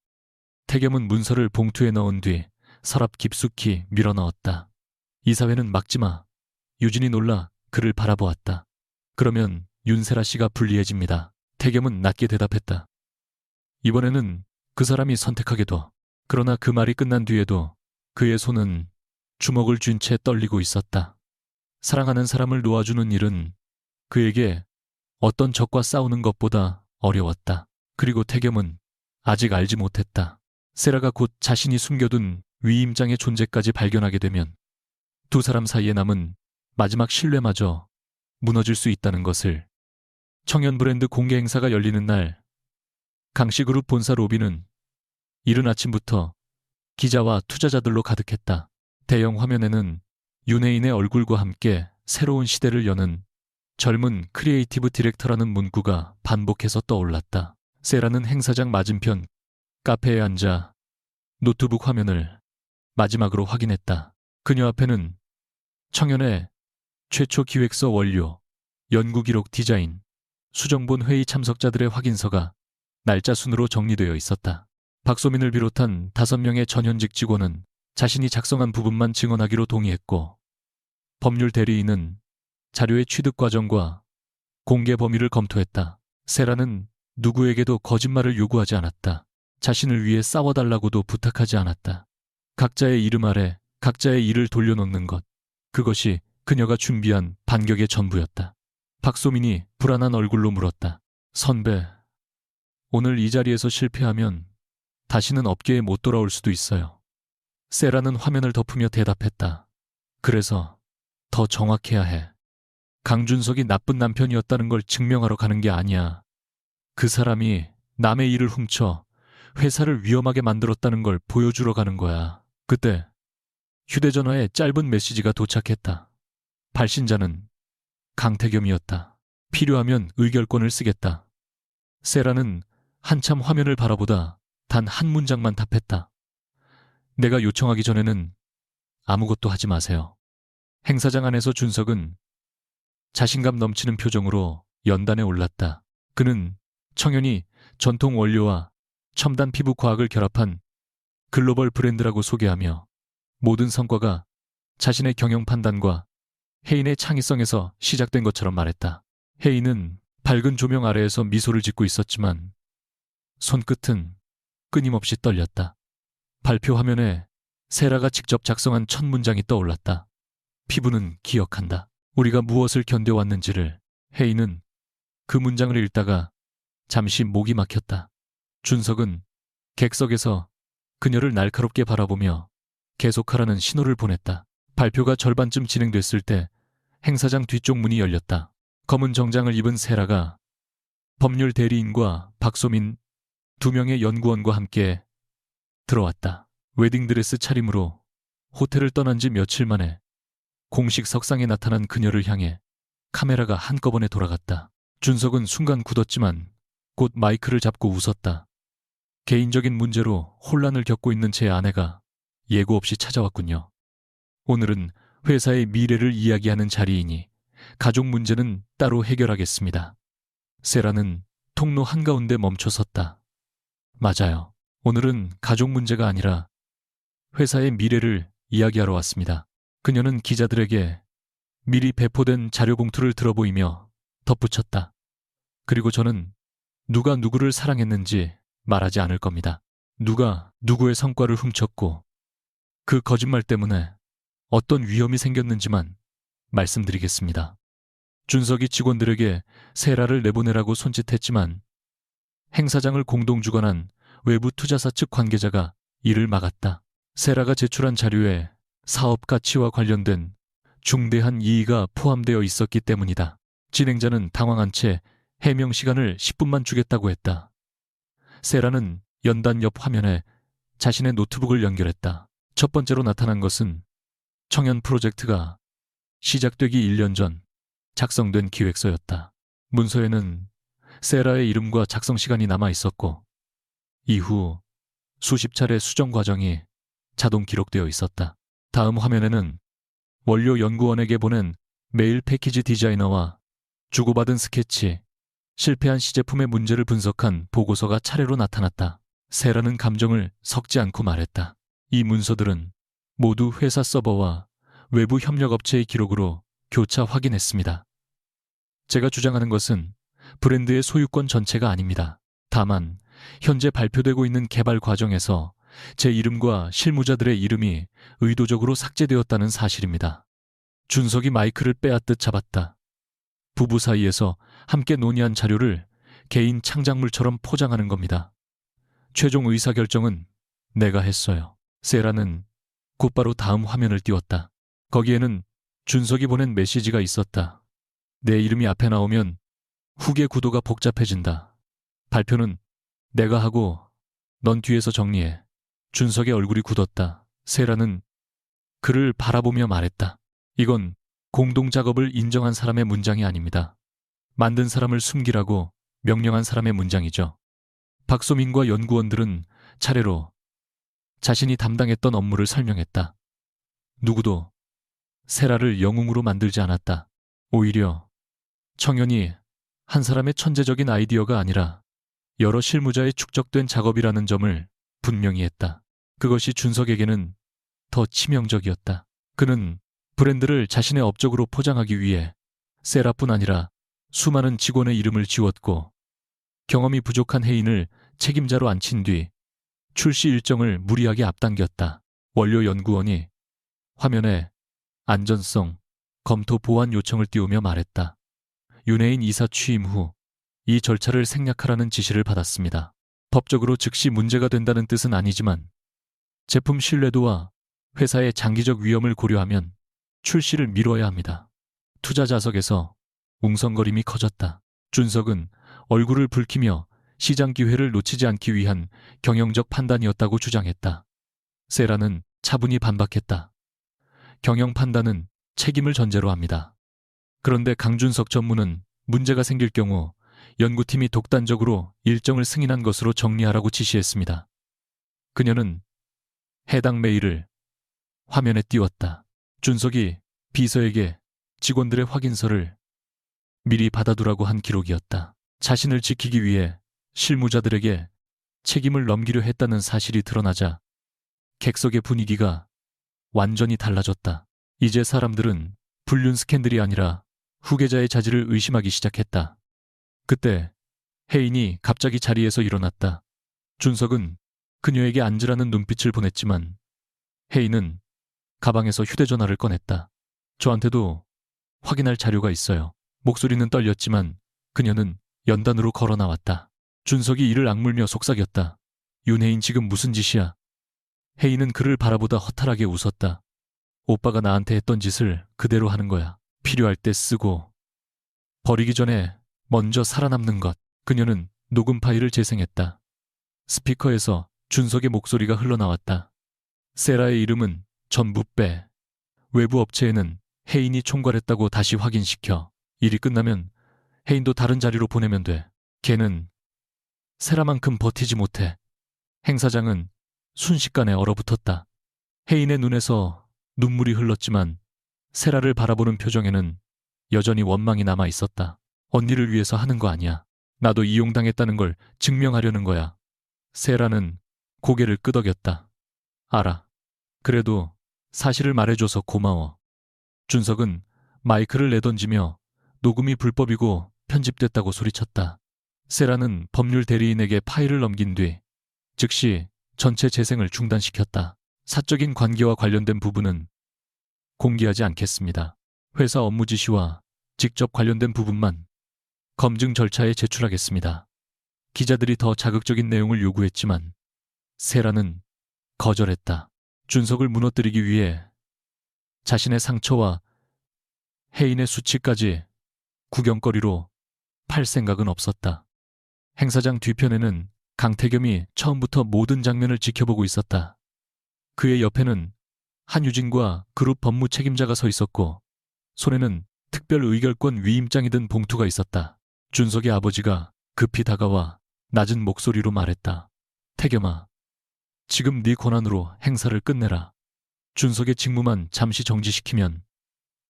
태겸은 문서를 봉투에 넣은 뒤 서랍 깊숙이 밀어넣었다. 이사회는 막지마. 유진이 놀라 그를 바라보았다. 그러면 윤세라 씨가 불리해집니다. 태겸은 낮게 대답했다. 이번에는 그 사람이 선택하게 둬. 그러나 그 말이 끝난 뒤에도 그의 손은 주먹을 쥔 채 떨리고 있었다. 사랑하는 사람을 놓아주는 일은 그에게 어떤 적과 싸우는 것보다 어려웠다. 그리고 태겸은 아직 알지 못했다. 세라가 곧 자신이 숨겨둔 위임장의 존재까지 발견하게 되면 두 사람 사이에 남은 마지막 신뢰마저 무너질 수 있다는 것을. 청현 브랜드 공개 행사가 열리는 날 강씨그룹 본사 로비는 이른 아침부터 기자와 투자자들로 가득했다. 대형 화면에는 윤혜인의 얼굴과 함께 새로운 시대를 여는 젊은 크리에이티브 디렉터라는 문구가 반복해서 떠올랐다. 세라는 행사장 맞은편 카페에 앉아 노트북 화면을 마지막으로 확인했다. 그녀 앞에는 청년의 최초 기획서 원료, 연구기록 디자인, 수정본 회의 참석자들의 확인서가 날짜 순으로 정리되어 있었다. 박소민을 비롯한 5명의 전현직 직원은 자신이 작성한 부분만 증언하기로 동의했고, 법률 대리인은 자료의 취득 과정과 공개 범위를 검토했다. 세라는 누구에게도 거짓말을 요구하지 않았다. 자신을 위해 싸워달라고도 부탁하지 않았다. 각자의 이름 아래 각자의 일을 돌려놓는 것, 그것이 그녀가 준비한 반격의 전부였다. 박소민이 불안한 얼굴로 물었다. 선배, 오늘 이 자리에서 실패하면 다시는 업계에 못 돌아올 수도 있어요. 세라는 화면을 덮으며 대답했다. 그래서 더 정확해야 해. 강준석이 나쁜 남편이었다는 걸 증명하러 가는 게 아니야. 그 사람이 남의 일을 훔쳐 회사를 위험하게 만들었다는 걸 보여주러 가는 거야. 그때 휴대전화에 짧은 메시지가 도착했다. 발신자는 강태겸이었다. 필요하면 의결권을 쓰겠다. 세라는 한참 화면을 바라보다 단 한 문장만 답했다. 내가 요청하기 전에는 아무것도 하지 마세요. 행사장 안에서 준석은 자신감 넘치는 표정으로 연단에 올랐다. 그는 청년이 전통 원료와 첨단 피부 과학을 결합한 글로벌 브랜드라고 소개하며 모든 성과가 자신의 경영 판단과 혜인의 창의성에서 시작된 것처럼 말했다. 혜인은 밝은 조명 아래에서 미소를 짓고 있었지만 손끝은 끊임없이 떨렸다. 발표 화면에 세라가 직접 작성한 첫 문장이 떠올랐다. 피부는 기억한다. 우리가 무엇을 견뎌왔는지를. 혜인은 그 문장을 읽다가 잠시 목이 막혔다. 준석은 객석에서 그녀를 날카롭게 바라보며 계속하라는 신호를 보냈다. 발표가 절반쯤 진행됐을 때 행사장 뒤쪽 문이 열렸다. 검은 정장을 입은 세라가 법률 대리인과 박소민 2명의 연구원과 함께 들어왔다. 웨딩드레스 차림으로 호텔을 떠난 지 며칠 만에 공식 석상에 나타난 그녀를 향해 카메라가 한꺼번에 돌아갔다. 준석은 순간 굳었지만 곧 마이크를 잡고 웃었다. 개인적인 문제로 혼란을 겪고 있는 제 아내가 예고 없이 찾아왔군요. 오늘은 회사의 미래를 이야기하는 자리이니 가족 문제는 따로 해결하겠습니다. 세라는 통로 한가운데 멈춰 섰다. 맞아요. 오늘은 가족 문제가 아니라 회사의 미래를 이야기하러 왔습니다. 그녀는 기자들에게 미리 배포된 자료 봉투를 들어보이며 덧붙였다. 그리고 저는 누가 누구를 사랑했는지 말하지 않을 겁니다. 누가 누구의 성과를 훔쳤고 그 거짓말 때문에 어떤 위험이 생겼는지만 말씀드리겠습니다. 준석이 직원들에게 세라를 내보내라고 손짓했지만 행사장을 공동 주관한 외부 투자사 측 관계자가 이를 막았다. 세라가 제출한 자료에 사업 가치와 관련된 중대한 이의가 포함되어 있었기 때문이다. 진행자는 당황한 채 해명 시간을 10분만 주겠다고 했다. 세라는 연단 옆 화면에 자신의 노트북을 연결했다. 첫 번째로 나타난 것은 청년 프로젝트가 시작되기 1년 전 작성된 기획서였다. 문서에는 세라의 이름과 작성 시간이 남아 있었고 이후 수십 차례 수정 과정이 자동 기록되어 있었다. 다음 화면에는 원료 연구원에게 보낸 메일 패키지 디자이너와 주고받은 스케치, 실패한 시제품의 문제를 분석한 보고서가 차례로 나타났다. 세라는 감정을 섞지 않고 말했다. 이 문서들은 모두 회사 서버와 외부 협력업체의 기록으로 교차 확인했습니다. 제가 주장하는 것은 브랜드의 소유권 전체가 아닙니다. 다만 현재 발표되고 있는 개발 과정에서 제 이름과 실무자들의 이름이 의도적으로 삭제되었다는 사실입니다. 준석이 마이크를 빼앗듯 잡았다. 부부 사이에서 함께 논의한 자료를 개인 창작물처럼 포장하는 겁니다. 최종 의사결정은 내가 했어요. 세라는 곧바로 다음 화면을 띄웠다. 거기에는 준석이 보낸 메시지가 있었다. 내 이름이 앞에 나오면 후계 구도가 복잡해진다. 발표는 내가 하고 넌 뒤에서 정리해. 준석의 얼굴이 굳었다. 세라는 그를 바라보며 말했다. 이건 공동작업을 인정한 사람의 문장이 아닙니다. 만든 사람을 숨기라고 명령한 사람의 문장이죠. 박소민과 연구원들은 차례로 자신이 담당했던 업무를 설명했다. 누구도 세라를 영웅으로 만들지 않았다. 오히려 청연이 한 사람의 천재적인 아이디어가 아니라 여러 실무자의 축적된 작업이라는 점을 분명히 했다. 그것이 준석에게는 더 치명적이었다. 그는 브랜드를 자신의 업적으로 포장하기 위해 세라뿐 아니라 수많은 직원의 이름을 지웠고 경험이 부족한 해인을 책임자로 앉힌 뒤 출시 일정을 무리하게 앞당겼다. 원료 연구원이 화면에 안전성, 검토 보완 요청을 띄우며 말했다. 윤혜인 이사 취임 후 이 절차를 생략하라는 지시를 받았습니다. 법적으로 즉시 문제가 된다는 뜻은 아니지만 제품 신뢰도와 회사의 장기적 위험을 고려하면 출시를 미뤄야 합니다. 투자 자석에서 웅성거림이 커졌다. 준석은 얼굴을 붉히며 시장 기회를 놓치지 않기 위한 경영적 판단이었다고 주장했다. 세라는 차분히 반박했다. 경영 판단은 책임을 전제로 합니다. 그런데 강준석 전무는 문제가 생길 경우 연구팀이 독단적으로 일정을 승인한 것으로 정리하라고 지시했습니다. 그녀는 해당 메일을 화면에 띄웠다. 준석이 비서에게 직원들의 확인서를 미리 받아두라고 한 기록이었다. 자신을 지키기 위해 실무자들에게 책임을 넘기려 했다는 사실이 드러나자 객석의 분위기가 완전히 달라졌다. 이제 사람들은 불륜 스캔들이 아니라 후계자의 자질을 의심하기 시작했다. 그때 혜인이 갑자기 자리에서 일어났다. 준석은 그녀에게 앉으라는 눈빛을 보냈지만 혜인은 가방에서 휴대전화를 꺼냈다. 저한테도 확인할 자료가 있어요. 목소리는 떨렸지만 그녀는 연단으로 걸어 나왔다. 준석이 이를 악물며 속삭였다. 윤혜인 지금 무슨 짓이야? 혜인은 그를 바라보다 허탈하게 웃었다. 오빠가 나한테 했던 짓을 그대로 하는 거야. 필요할 때 쓰고 버리기 전에 먼저 살아남는 것. 그녀는 녹음 파일을 재생했다. 스피커에서 준석의 목소리가 흘러나왔다. 세라의 이름은 전부 빼. 외부 업체에는 혜인이 총괄했다고 다시 확인시켜. 일이 끝나면 혜인도 다른 자리로 보내면 돼. 걔는 세라만큼 버티지 못해. 행 사장은 순식간에 얼어붙었다. 혜인의 눈에서 눈물이 흘렀지만 세라를 바라보는 표정에는 여전히 원망이 남아 있었다. 언니를 위해서 하는 거 아니야. 나도 이용당했다는 걸 증명하려는 거야. 세라는 고개를 끄덕였다. 알아. 그래도 사실을 말해줘서 고마워. 준석은 마이크를 내던지며 녹음이 불법이고 편집됐다고 소리쳤다. 세라는 법률 대리인에게 파일을 넘긴 뒤 즉시 전체 재생을 중단시켰다. 사적인 관계와 관련된 부분은 공개하지 않겠습니다. 회사 업무 지시와 직접 관련된 부분만 검증 절차에 제출하겠습니다. 기자들이 더 자극적인 내용을 요구했지만 세라는 거절했다. 준석을 무너뜨리기 위해 자신의 상처와 혜인의 수치까지 구경거리로 팔 생각은 없었다. 행사장 뒤편에는 강태겸이 처음부터 모든 장면을 지켜보고 있었다. 그의 옆에는 한유진과 그룹 법무 책임자가 서 있었고 손에는 특별 의결권 위임장이 든 봉투가 있었다. 준석의 아버지가 급히 다가와 낮은 목소리로 말했다. 태겸아, 지금 네 권한으로 행사를 끝내라. 준석의 직무만 잠시 정지시키면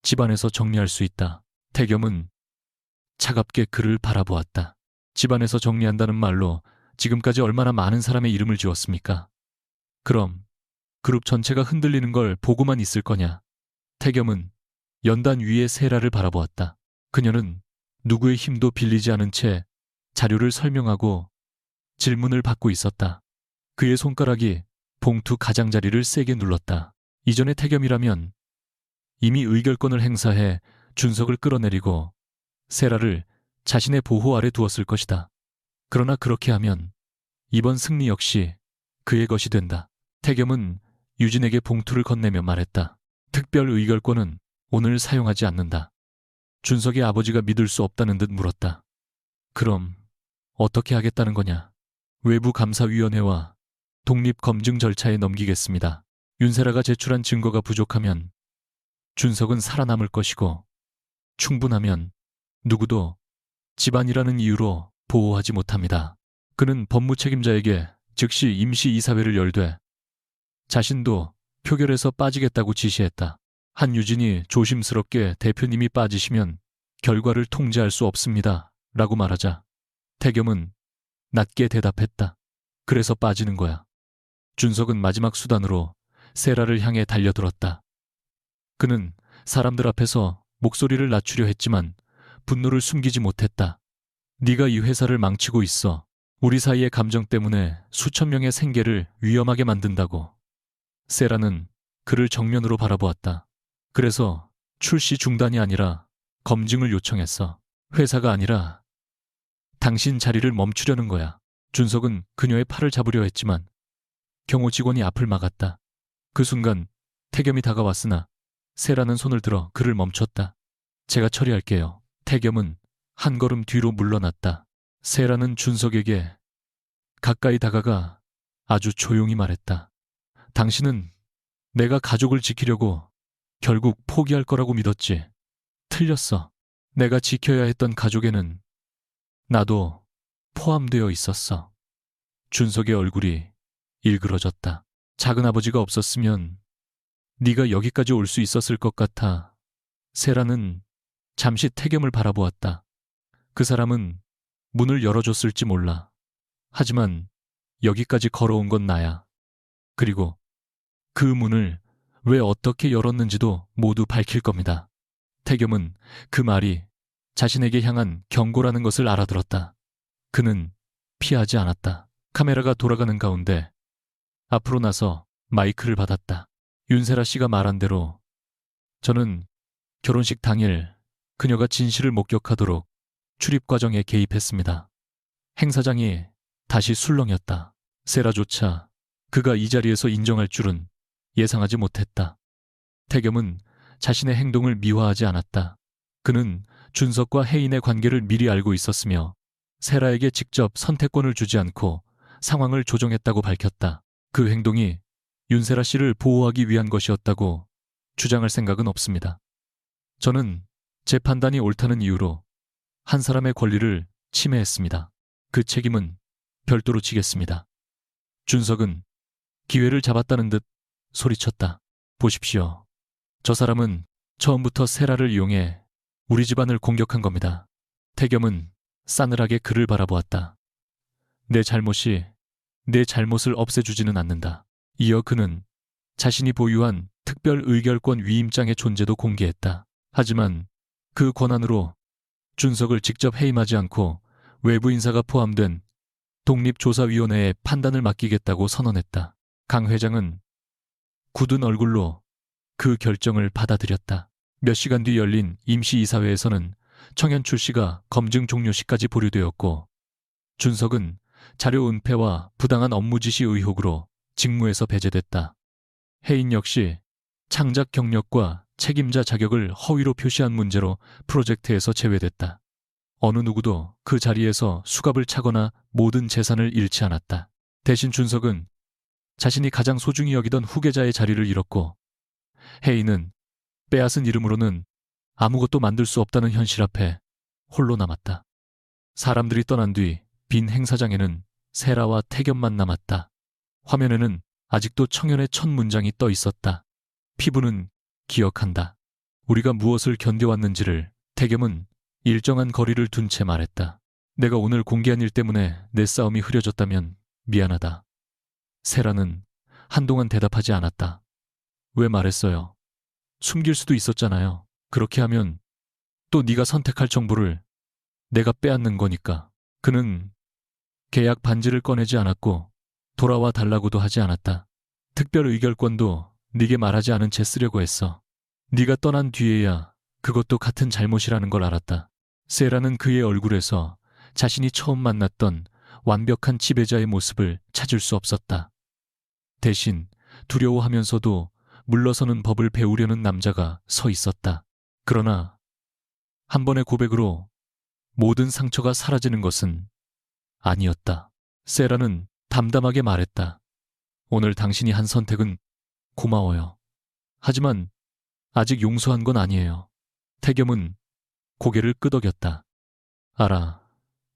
집안에서 정리할 수 있다. 태겸은 차갑게 그를 바라보았다. 집안에서 정리한다는 말로 지금까지 얼마나 많은 사람의 이름을 지웠습니까? 그럼 그룹 전체가 흔들리는 걸 보고만 있을 거냐? 태겸은 연단 위의 세라를 바라보았다. 그녀는 누구의 힘도 빌리지 않은 채 자료를 설명하고 질문을 받고 있었다. 그의 손가락이 봉투 가장자리를 세게 눌렀다. 이전의 태겸이라면 이미 의결권을 행사해 준석을 끌어내리고 세라를 자신의 보호 아래 두었을 것이다. 그러나 그렇게 하면 이번 승리 역시 그의 것이 된다. 태겸은 유진에게 봉투를 건네며 말했다. 특별 의결권은 오늘 사용하지 않는다. 준석의 아버지가 믿을 수 없다는 듯 물었다. 그럼 어떻게 하겠다는 거냐? 외부 감사위원회와 독립 검증 절차에 넘기겠습니다. 윤세라가 제출한 증거가 부족하면 준석은 살아남을 것이고 충분하면 누구도 집안이라는 이유로 보호하지 못합니다. 그는 법무 책임자에게 즉시 임시 이사회를 열되 자신도 표결에서 빠지겠다고 지시했다. 한유진이 조심스럽게 대표님이 빠지시면 결과를 통제할 수 없습니다. 라고 말하자 태겸은 낮게 대답했다. 그래서 빠지는 거야. 준석은 마지막 수단으로 세라를 향해 달려들었다. 그는 사람들 앞에서 목소리를 낮추려 했지만 분노를 숨기지 못했다. 네가 이 회사를 망치고 있어. 우리 사이의 감정 때문에 수천 명의 생계를 위험하게 만든다고. 세라는 그를 정면으로 바라보았다. 그래서 출시 중단이 아니라 검증을 요청했어. 회사가 아니라 당신 자리를 멈추려는 거야. 준석은 그녀의 팔을 잡으려 했지만 경호 직원이 앞을 막았다. 그 순간 태겸이 다가왔으나 세라는 손을 들어 그를 멈췄다. 제가 처리할게요. 태겸은 한 걸음 뒤로 물러났다. 세라는 준석에게 가까이 다가가 아주 조용히 말했다. 당신은 내가 가족을 지키려고 결국 포기할 거라고 믿었지. 틀렸어. 내가 지켜야 했던 가족에는 나도 포함되어 있었어. 준석의 얼굴이 일그러졌다. 작은아버지가 없었으면 네가 여기까지 올 수 있었을 것 같아. 세라는 잠시 태겸을 바라보았다. 그 사람은 문을 열어줬을지 몰라. 하지만 여기까지 걸어온 건 나야. 그리고 그 문을 왜 어떻게 열었는지도 모두 밝힐 겁니다. 태겸은 그 말이 자신에게 향한 경고라는 것을 알아들었다. 그는 피하지 않았다. 카메라가 돌아가는 가운데 앞으로 나서 마이크를 받았다. 윤세라 씨가 말한 대로 저는 결혼식 당일 그녀가 진실을 목격하도록 출입 과정에 개입했습니다. 행사장이 다시 술렁였다. 세라조차 그가 이 자리에서 인정할 줄은 예상하지 못했다. 태겸은 자신의 행동을 미화하지 않았다. 그는 준석과 혜인의 관계를 미리 알고 있었으며 세라에게 직접 선택권을 주지 않고 상황을 조정했다고 밝혔다. 그 행동이 윤세라 씨를 보호하기 위한 것이었다고 주장할 생각은 없습니다. 저는 제 판단이 옳다는 이유로 한 사람의 권리를 침해했습니다. 그 책임은 별도로 지겠습니다. 준석은 기회를 잡았다는 듯 소리쳤다. 보십시오. 저 사람은 처음부터 세라를 이용해 우리 집안을 공격한 겁니다. 태겸은 싸늘하게 그를 바라보았다. 내 잘못이 내 잘못을 없애주지는 않는다. 이어 그는 자신이 보유한 특별 의결권 위임장의 존재도 공개했다. 하지만 그 권한으로 준석을 직접 해임하지 않고 외부 인사가 포함된 독립조사위원회에 판단을 맡기겠다고 선언했다. 강 회장은 굳은 얼굴로 그 결정을 받아들였다. 몇 시간 뒤 열린 임시이사회에서는 청현출 씨가 검증 종료 시까지 보류되었고 준석은 자료 은폐와 부당한 업무 지시 의혹으로 직무에서 배제됐다. 혜인 역시 창작 경력과 책임자 자격을 허위로 표시한 문제로 프로젝트에서 제외됐다. 어느 누구도 그 자리에서 수갑을 차거나 모든 재산을 잃지 않았다. 대신 준석은 자신이 가장 소중히 여기던 후계자의 자리를 잃었고 혜인은 빼앗은 이름으로는 아무것도 만들 수 없다는 현실 앞에 홀로 남았다. 사람들이 떠난 뒤 빈 행사장에는 세라와 태겸만 남았다. 화면에는 아직도 청현의 첫 문장이 떠 있었다. 피부는 기억한다. 우리가 무엇을 견뎌왔는지를. 태겸은 일정한 거리를 둔 채 말했다. 내가 오늘 공개한 일 때문에 내 싸움이 흐려졌다면 미안하다. 세라는 한동안 대답하지 않았다. 왜 말했어요? 숨길 수도 있었잖아요. 그렇게 하면 또 네가 선택할 정보를 내가 빼앗는 거니까. 그는 계약 반지를 꺼내지 않았고 돌아와 달라고도 하지 않았다. 특별 의결권도 네게 말하지 않은 채 쓰려고 했어. 네가 떠난 뒤에야 그것도 같은 잘못이라는 걸 알았다. 세라는 그의 얼굴에서 자신이 처음 만났던 완벽한 지배자의 모습을 찾을 수 없었다. 대신 두려워하면서도 물러서는 법을 배우려는 남자가 서 있었다. 그러나 한 번의 고백으로 모든 상처가 사라지는 것은 아니었다. 세라는 담담하게 말했다. 오늘 당신이 한 선택은 고마워요. 하지만 아직 용서한 건 아니에요. 태겸은 고개를 끄덕였다. 알아.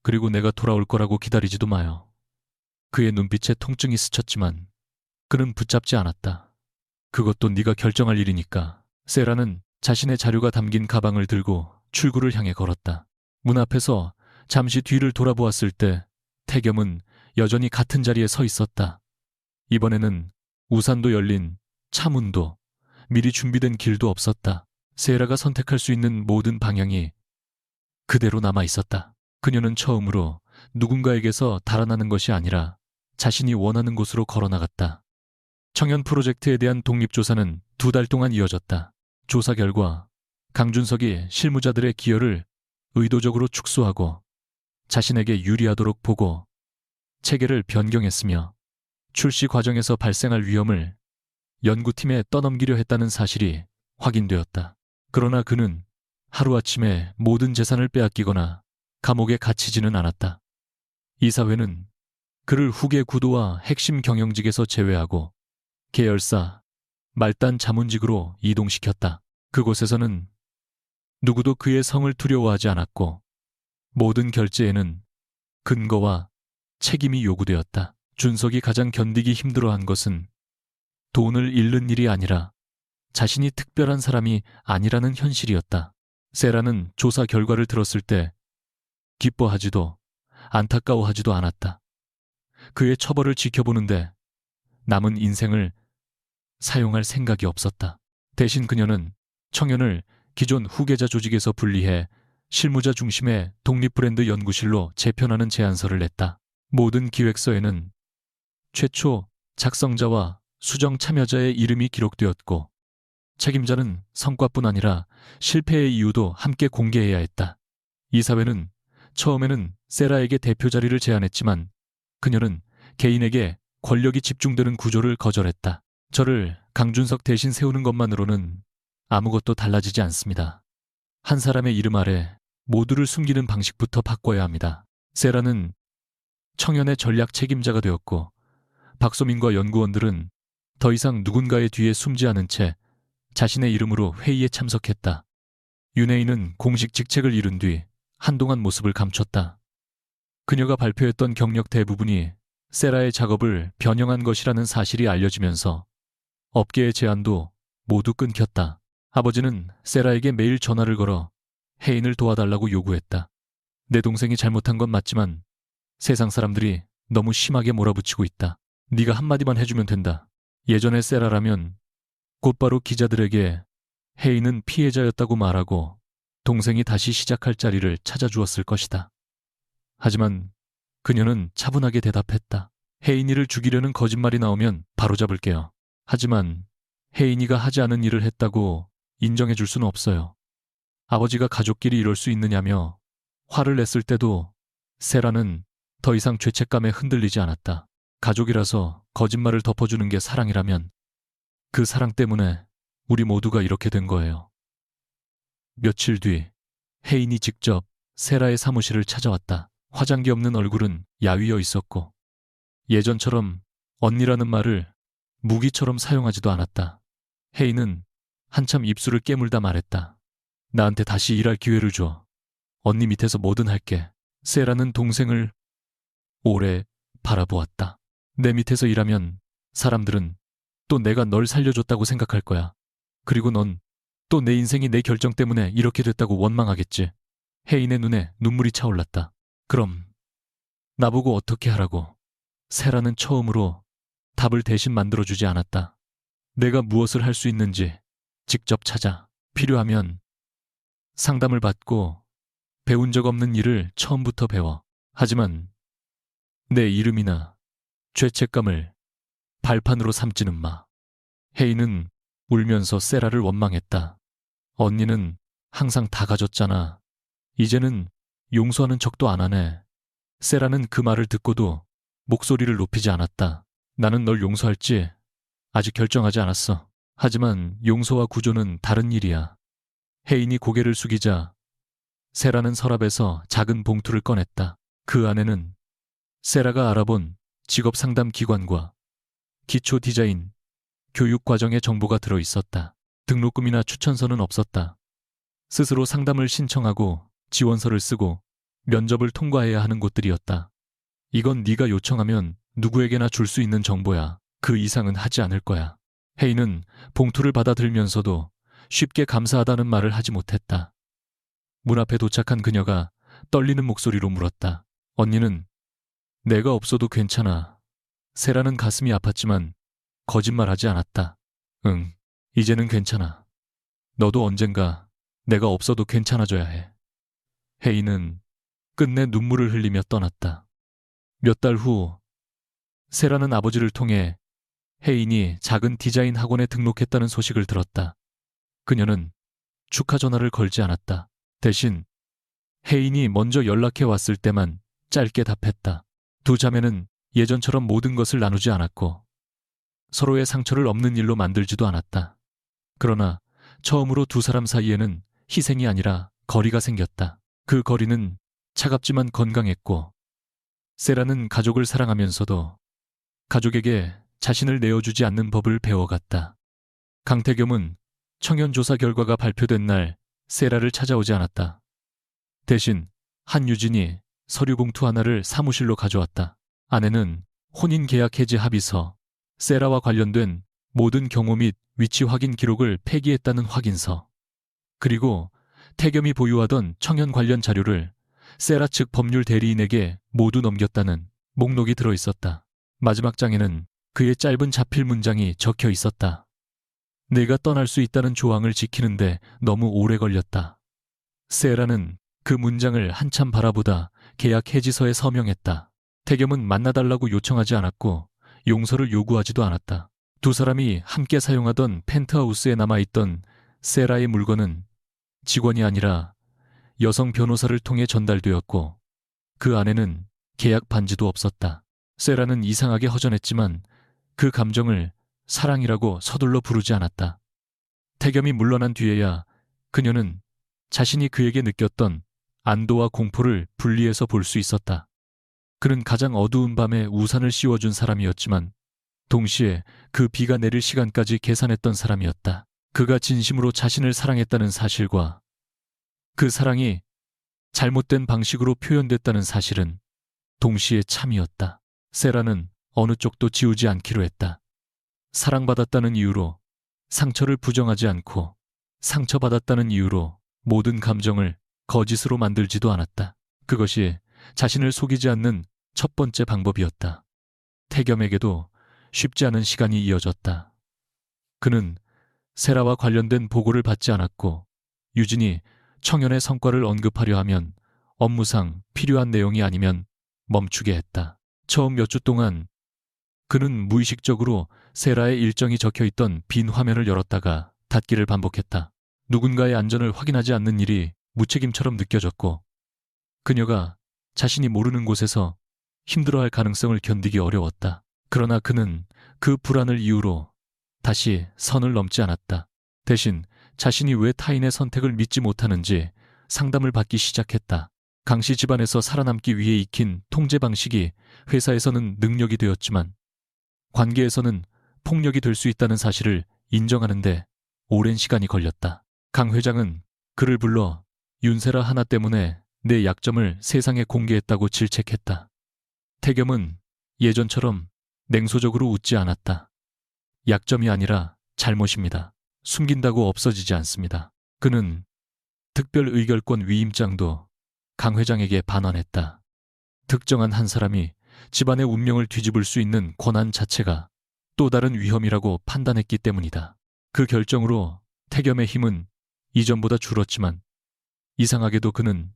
그리고 내가 돌아올 거라고 기다리지도 마요. 그의 눈빛에 통증이 스쳤지만 그는 붙잡지 않았다. 그것도 네가 결정할 일이니까. 세라는 자신의 자료가 담긴 가방을 들고 출구를 향해 걸었다. 문 앞에서 잠시 뒤를 돌아보았을 때 태겸은 여전히 같은 자리에 서 있었다. 이번에는 우산도 열린 차 문도 미리 준비된 길도 없었다. 세라가 선택할 수 있는 모든 방향이 그대로 남아 있었다. 그녀는 처음으로 누군가에게서 달아나는 것이 아니라 자신이 원하는 곳으로 걸어나갔다. 청년 프로젝트에 대한 독립조사는 2달 동안 이어졌다. 조사 결과 강준석이 실무자들의 기여를 의도적으로 축소하고 자신에게 유리하도록 보고 체계를 변경했으며 출시 과정에서 발생할 위험을 연구팀에 떠넘기려 했다는 사실이 확인되었다. 그러나 그는 하루아침에 모든 재산을 빼앗기거나 감옥에 갇히지는 않았다. 이사회는 그를 후계 구도와 핵심 경영직에서 제외하고 계열사, 말단 자문직으로 이동시켰다. 그곳에서는 누구도 그의 성을 두려워하지 않았고 모든 결제에는 근거와 책임이 요구되었다. 준석이 가장 견디기 힘들어한 것은 돈을 잃는 일이 아니라 자신이 특별한 사람이 아니라는 현실이었다. 세라는 조사 결과를 들었을 때 기뻐하지도 안타까워하지도 않았다. 그의 처벌을 지켜보는데 남은 인생을 사용할 생각이 없었다. 대신 그녀는 청년을 기존 후계자 조직에서 분리해 실무자 중심의 독립 브랜드 연구실로 재편하는 제안서를 냈다. 모든 기획서에는 최초 작성자와 수정 참여자의 이름이 기록되었고 책임자는 성과뿐 아니라 실패의 이유도 함께 공개해야 했다. 이사회는 처음에는 세라에게 대표 자리를 제안했지만 그녀는 개인에게 권력이 집중되는 구조를 거절했다. 저를 강준석 대신 세우는 것만으로는 아무것도 달라지지 않습니다. 한 사람의 이름 아래 모두를 숨기는 방식부터 바꿔야 합니다. 세라는 청년의 전략 책임자가 되었고 박소민과 연구원들은 더 이상 누군가의 뒤에 숨지 않은 채 자신의 이름으로 회의에 참석했다. 윤혜인은 공식 직책을 잃은 뒤 한동안 모습을 감췄다. 그녀가 발표했던 경력 대부분이 세라의 작업을 변형한 것이라는 사실이 알려지면서 업계의 제안도 모두 끊겼다. 아버지는 세라에게 매일 전화를 걸어 혜인을 도와달라고 요구했다. 내 동생이 잘못한 건 맞지만 세상 사람들이 너무 심하게 몰아붙이고 있다. 네가 한마디만 해주면 된다. 예전의 세라라면 곧바로 기자들에게 혜인은 피해자였다고 말하고 동생이 다시 시작할 자리를 찾아주었을 것이다. 하지만 그녀는 차분하게 대답했다. 혜인이를 죽이려는 거짓말이 나오면 바로잡을게요. 하지만 혜인이가 하지 않은 일을 했다고 인정해 줄 수는 없어요. 아버지가 가족끼리 이럴 수 있느냐며 화를 냈을 때도 세라는 더 이상 죄책감에 흔들리지 않았다. 가족이라서 거짓말을 덮어주는 게 사랑이라면 그 사랑 때문에 우리 모두가 이렇게 된 거예요. 며칠 뒤 혜인이 직접 세라의 사무실을 찾아왔다. 화장기 없는 얼굴은 야위어 있었고 예전처럼 언니라는 말을 무기처럼 사용하지도 않았다. 혜인은 한참 입술을 깨물다 말했다. 나한테 다시 일할 기회를 줘. 언니 밑에서 뭐든 할게. 세라는 동생을 오래 바라보았다. 내 밑에서 일하면 사람들은 또 내가 널 살려줬다고 생각할 거야. 그리고 넌 또 내 인생이 내 결정 때문에 이렇게 됐다고 원망하겠지. 혜인의 눈에 눈물이 차올랐다. 그럼 나보고 어떻게 하라고. 세라는 처음으로 답을 대신 만들어주지 않았다. 내가 무엇을 할 수 있는지 직접 찾아. 필요하면 상담을 받고 배운 적 없는 일을 처음부터 배워. 하지만 내 이름이나 죄책감을 발판으로 삼지는 마. 혜인은 울면서 세라를 원망했다. 언니는 항상 다 가졌잖아. 이제는 용서하는 척도 안 하네. 세라는 그 말을 듣고도 목소리를 높이지 않았다. 나는 널 용서할지 아직 결정하지 않았어. 하지만 용서와 구조는 다른 일이야. 혜인이 고개를 숙이자 세라는 서랍에서 작은 봉투를 꺼냈다. 그 안에는 세라가 알아본 직업 상담 기관과 기초 디자인, 교육 과정의 정보가 들어 있었다. 등록금이나 추천서는 없었다. 스스로 상담을 신청하고 지원서를 쓰고 면접을 통과해야 하는 곳들이었다. 이건 네가 요청하면 누구에게나 줄 수 있는 정보야. 그 이상은 하지 않을 거야. 혜인은 봉투를 받아들면서도 쉽게 감사하다는 말을 하지 못했다. 문 앞에 도착한 그녀가 떨리는 목소리로 물었다. 언니는 내가 없어도 괜찮아. 세라는 가슴이 아팠지만 거짓말하지 않았다. 응, 이제는 괜찮아. 너도 언젠가 내가 없어도 괜찮아져야 해. 혜인은 끝내 눈물을 흘리며 떠났다. 몇 달 후 세라는 아버지를 통해 혜인이 작은 디자인 학원에 등록했다는 소식을 들었다. 그녀는 축하 전화를 걸지 않았다. 대신 혜인이 먼저 연락해 왔을 때만 짧게 답했다. 두 자매는 예전처럼 모든 것을 나누지 않았고 서로의 상처를 없는 일로 만들지도 않았다. 그러나 처음으로 두 사람 사이에는 희생이 아니라 거리가 생겼다. 그 거리는 차갑지만 건강했고 세라는 가족을 사랑하면서도 가족에게 자신을 내어주지 않는 법을 배워갔다. 강태겸은 청연조사 결과가 발표된 날 세라를 찾아오지 않았다. 대신 한유진이 서류 봉투 하나를 사무실로 가져왔다. 안에는 혼인계약 해지 합의서, 세라와 관련된 모든 경호 및 위치 확인 기록을 폐기했다는 확인서, 그리고 태겸이 보유하던 청연 관련 자료를 세라 측 법률 대리인에게 모두 넘겼다는 목록이 들어있었다. 마지막 장에는 그의 짧은 자필 문장이 적혀 있었다. 내가 떠날 수 있다는 조항을 지키는데 너무 오래 걸렸다. 세라는 그 문장을 한참 바라보다 계약 해지서에 서명했다. 태겸은 만나달라고 요청하지 않았고 용서를 요구하지도 않았다. 두 사람이 함께 사용하던 펜트하우스에 남아있던 세라의 물건은 직원이 아니라 여성 변호사를 통해 전달되었고 그 안에는 계약 반지도 없었다. 세라는 이상하게 허전했지만 그 감정을 사랑이라고 서둘러 부르지 않았다. 태겸이 물러난 뒤에야 그녀는 자신이 그에게 느꼈던 안도와 공포를 분리해서 볼 수 있었다. 그는 가장 어두운 밤에 우산을 씌워준 사람이었지만 동시에 그 비가 내릴 시간까지 계산했던 사람이었다. 그가 진심으로 자신을 사랑했다는 사실과 그 사랑이 잘못된 방식으로 표현됐다는 사실은 동시에 참이었다. 세라는 어느 쪽도 지우지 않기로 했다. 사랑받았다는 이유로 상처를 부정하지 않고 상처받았다는 이유로 모든 감정을 거짓으로 만들지도 않았다. 그것이 자신을 속이지 않는 첫 번째 방법이었다. 태겸에게도 쉽지 않은 시간이 이어졌다. 그는 세라와 관련된 보고를 받지 않았고 유진이 청연의 성과를 언급하려 하면 업무상 필요한 내용이 아니면 멈추게 했다. 처음 몇 주 동안 그는 무의식적으로 세라의 일정이 적혀있던 빈 화면을 열었다가 닫기를 반복했다. 누군가의 안전을 확인하지 않는 일이 무책임처럼 느껴졌고 그녀가 자신이 모르는 곳에서 힘들어할 가능성을 견디기 어려웠다. 그러나 그는 그 불안을 이유로 다시 선을 넘지 않았다. 대신 자신이 왜 타인의 선택을 믿지 못하는지 상담을 받기 시작했다. 강씨 집안에서 살아남기 위해 익힌 통제 방식이 회사에서는 능력이 되었지만 관계에서는 폭력이 될 수 있다는 사실을 인정하는데 오랜 시간이 걸렸다. 강 회장은 그를 불러 윤세라 하나 때문에 내 약점을 세상에 공개했다고 질책했다. 태겸은 예전처럼 냉소적으로 웃지 않았다. 약점이 아니라 잘못입니다. 숨긴다고 없어지지 않습니다. 그는 특별 의결권 위임장도 강 회장에게 반환했다. 특정한 한 사람이 집안의 운명을 뒤집을 수 있는 권한 자체가 또 다른 위험이라고 판단했기 때문이다. 그 결정으로 태겸의 힘은 이전보다 줄었지만 이상하게도 그는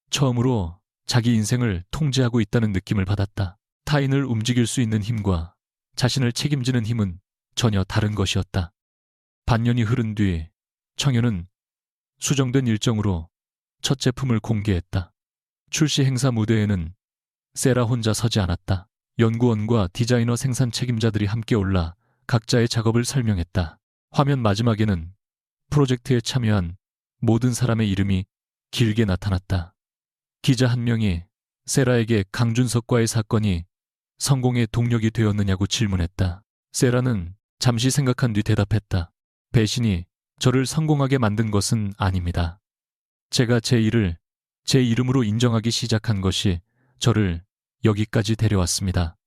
처음으로 자기 인생을 통제하고 있다는 느낌을 받았다. 타인을 움직일 수 있는 힘과 자신을 책임지는 힘은 전혀 다른 것이었다. 반년이 흐른 뒤 청연은 수정된 일정으로 첫 제품을 공개했다. 출시 행사 무대에는 세라 혼자 서지 않았다. 연구원과 디자이너 생산 책임자들이 함께 올라 각자의 작업을 설명했다. 화면 마지막에는 프로젝트에 참여한 모든 사람의 이름이 길게 나타났다. 기자 한 명이 세라에게 강준석과의 사건이 성공의 동력이 되었느냐고 질문했다. 세라는 잠시 생각한 뒤 대답했다. 배신이 저를 성공하게 만든 것은 아닙니다. 제가 제 일을 제 이름으로 인정하기 시작한 것이 저를 여기까지 데려왔습니다.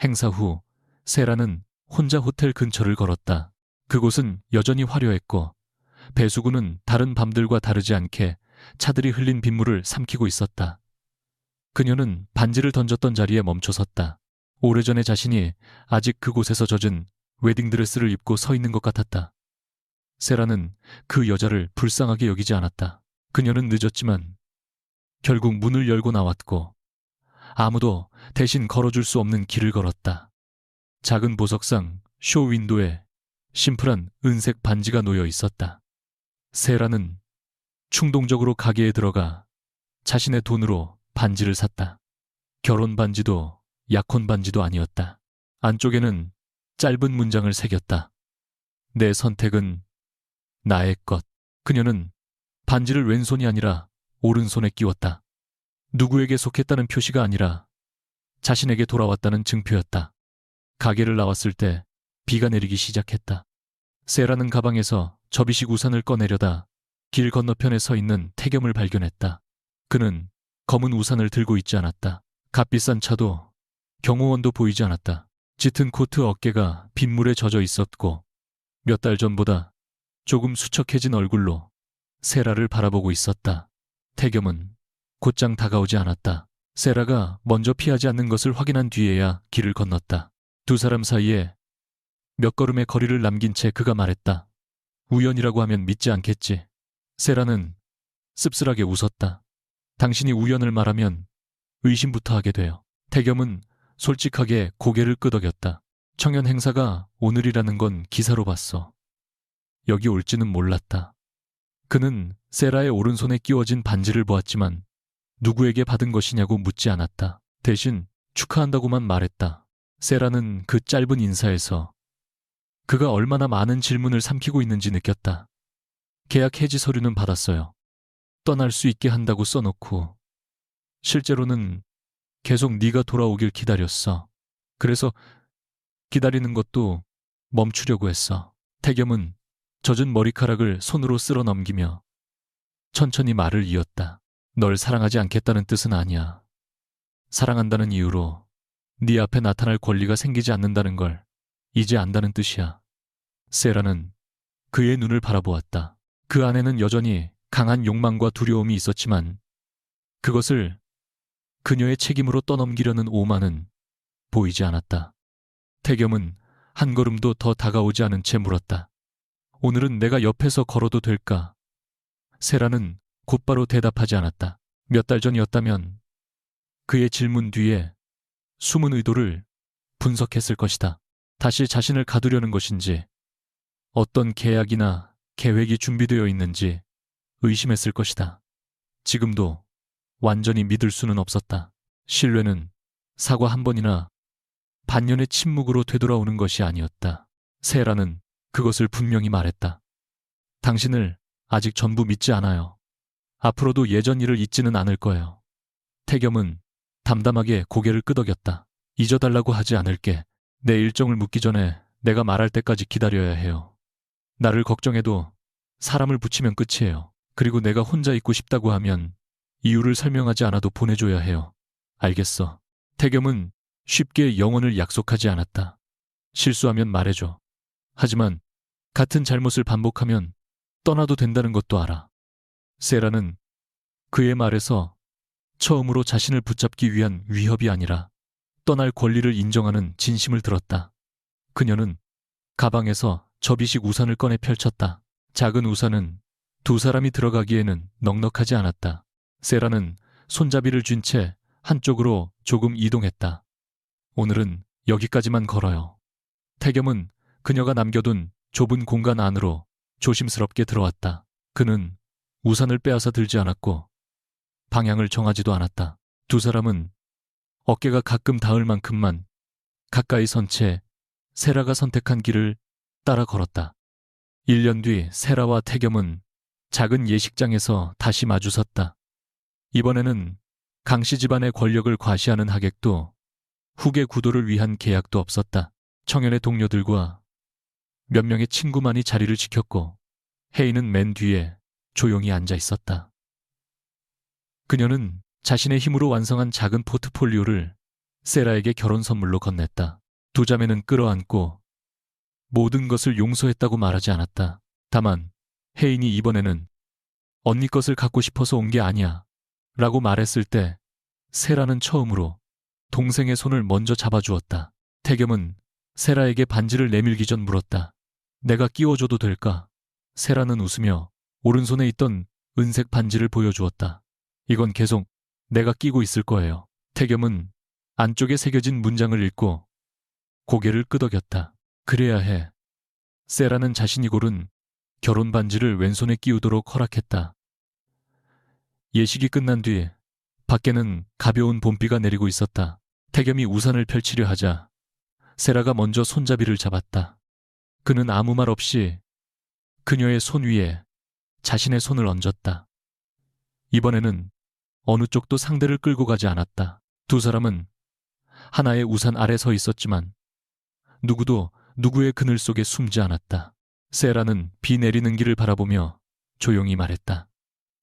행사 후 세라는 혼자 호텔 근처를 걸었다. 그곳은 여전히 화려했고 배수구는 다른 밤들과 다르지 않게 차들이 흘린 빗물을 삼키고 있었다. 그녀는 반지를 던졌던 자리에 멈춰섰다. 오래전에 자신이 아직 그곳에서 젖은 웨딩드레스를 입고 서 있는 것 같았다. 세라는 그 여자를 불쌍하게 여기지 않았다. 그녀는 늦었지만 결국 문을 열고 나왔고 아무도 대신 걸어줄 수 없는 길을 걸었다. 작은 보석상 쇼윈도에 심플한 은색 반지가 놓여 있었다. 세라는 충동적으로 가게에 들어가 자신의 돈으로 반지를 샀다. 결혼 반지도 약혼 반지도 아니었다. 안쪽에는 짧은 문장을 새겼다. 내 선택은 나의 것. 그녀는 반지를 왼손이 아니라 오른손에 끼웠다. 누구에게 속했다는 표시가 아니라 자신에게 돌아왔다는 증표였다. 가게를 나왔을 때 비가 내리기 시작했다. 세라는 가방에서 접이식 우산을 꺼내려다 길 건너편에 서 있는 태겸을 발견했다. 그는 검은 우산을 들고 있지 않았다. 값비싼 차도 경호원도 보이지 않았다. 짙은 코트 어깨가 빗물에 젖어 있었고 몇 달 전보다 조금 수척해진 얼굴로 세라를 바라보고 있었다. 태겸은 곧장 다가오지 않았다. 세라가 먼저 피하지 않는 것을 확인한 뒤에야 길을 건넜다. 두 사람 사이에 몇 걸음의 거리를 남긴 채 그가 말했다. 우연이라고 하면 믿지 않겠지. 세라는 씁쓸하게 웃었다. 당신이 우연을 말하면 의심부터 하게 돼요. 태겸은 솔직하게 고개를 끄덕였다. 청년 행사가 오늘이라는 건 기사로 봤어. 여기 올지는 몰랐다. 그는 세라의 오른손에 끼워진 반지를 보았지만 누구에게 받은 것이냐고 묻지 않았다. 대신 축하한다고만 말했다. 세라는 그 짧은 인사에서 그가 얼마나 많은 질문을 삼키고 있는지 느꼈다. 계약 해지 서류는 받았어요. 떠날 수 있게 한다고 써놓고 실제로는 계속 네가 돌아오길 기다렸어. 그래서 기다리는 것도 멈추려고 했어. 태겸은 젖은 머리카락을 손으로 쓸어 넘기며 천천히 말을 이었다. 널 사랑하지 않겠다는 뜻은 아니야. 사랑한다는 이유로 네 앞에 나타날 권리가 생기지 않는다는 걸 이제 안다는 뜻이야. 세라는 그의 눈을 바라보았다. 그 안에는 여전히 강한 욕망과 두려움이 있었지만 그것을 그녀의 책임으로 떠넘기려는 오만은 보이지 않았다. 태겸은 한 걸음도 더 다가오지 않은 채 물었다. 오늘은 내가 옆에서 걸어도 될까? 세라는 곧바로 대답하지 않았다. 몇 달 전이었다면 그의 질문 뒤에 숨은 의도를 분석했을 것이다. 다시 자신을 가두려는 것인지 어떤 계약이나 계획이 준비되어 있는지 의심했을 것이다. 지금도 완전히 믿을 수는 없었다. 신뢰는 사과 한 번이나 반년의 침묵으로 되돌아오는 것이 아니었다. 세라는 그것을 분명히 말했다. 당신을 아직 전부 믿지 않아요. 앞으로도 예전 일을 잊지는 않을 거예요. 태겸은 담담하게 고개를 끄덕였다. 잊어달라고 하지 않을게. 내 일정을 묻기 전에 내가 말할 때까지 기다려야 해요. 나를 걱정해도 사람을 붙이면 끝이에요. 그리고 내가 혼자 있고 싶다고 하면 이유를 설명하지 않아도 보내줘야 해요. 알겠어. 태겸은 쉽게 영원을 약속하지 않았다. 실수하면 말해줘. 하지만 같은 잘못을 반복하면 떠나도 된다는 것도 알아. 세라는 그의 말에서 처음으로 자신을 붙잡기 위한 위협이 아니라 떠날 권리를 인정하는 진심을 들었다. 그녀는 가방에서 접이식 우산을 꺼내 펼쳤다. 작은 우산은 두 사람이 들어가기에는 넉넉하지 않았다. 세라는 손잡이를 쥔 채 한쪽으로 조금 이동했다. 오늘은 여기까지만 걸어요. 태겸은 그녀가 남겨둔 좁은 공간 안으로 조심스럽게 들어왔다. 그는 우산을 빼앗아 들지 않았고 방향을 정하지도 않았다. 두 사람은 어깨가 가끔 닿을 만큼만 가까이 선 채 세라가 선택한 길을 따라 걸었다. 1년 뒤 세라와 태겸은 작은 예식장에서 다시 마주섰다. 이번에는 강씨 집안의 권력을 과시하는 하객도 후계 구도를 위한 계약도 없었다. 청년의 동료들과 몇 명의 친구만이 자리를 지켰고 혜인은 맨 뒤에 조용히 앉아 있었다. 그녀는 자신의 힘으로 완성한 작은 포트폴리오를 세라에게 결혼 선물로 건넸다. 두 자매는 끌어안고 모든 것을 용서했다고 말하지 않았다. 다만 혜인이 이번에는 언니 것을 갖고 싶어서 온 게 아니야 라고 말했을 때 세라는 처음으로 동생의 손을 먼저 잡아주었다. 태겸은 세라에게 반지를 내밀기 전 물었다. 내가 끼워줘도 될까? 세라는 웃으며 오른손에 있던 은색 반지를 보여주었다. 이건 계속 내가 끼고 있을 거예요. 태겸은 안쪽에 새겨진 문장을 읽고 고개를 끄덕였다. 그래야 해. 세라는 자신이 고른 결혼 반지를 왼손에 끼우도록 허락했다. 예식이 끝난 뒤 밖에는 가벼운 봄비가 내리고 있었다. 태겸이 우산을 펼치려 하자 세라가 먼저 손잡이를 잡았다. 그는 아무 말 없이 그녀의 손 위에 자신의 손을 얹었다. 이번에는 어느 쪽도 상대를 끌고 가지 않았다. 두 사람은 하나의 우산 아래 서 있었지만 누구도 누구의 그늘 속에 숨지 않았다. 세라는 비 내리는 길을 바라보며 조용히 말했다.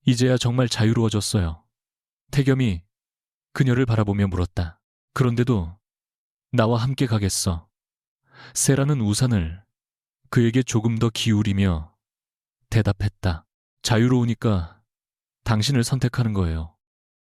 이제야 정말 자유로워졌어요. 태겸이 그녀를 바라보며 물었다. 그런데도 나와 함께 가겠어. 세라는 우산을 그에게 조금 더 기울이며 대답했다. 자유로우니까 당신을 선택하는 거예요.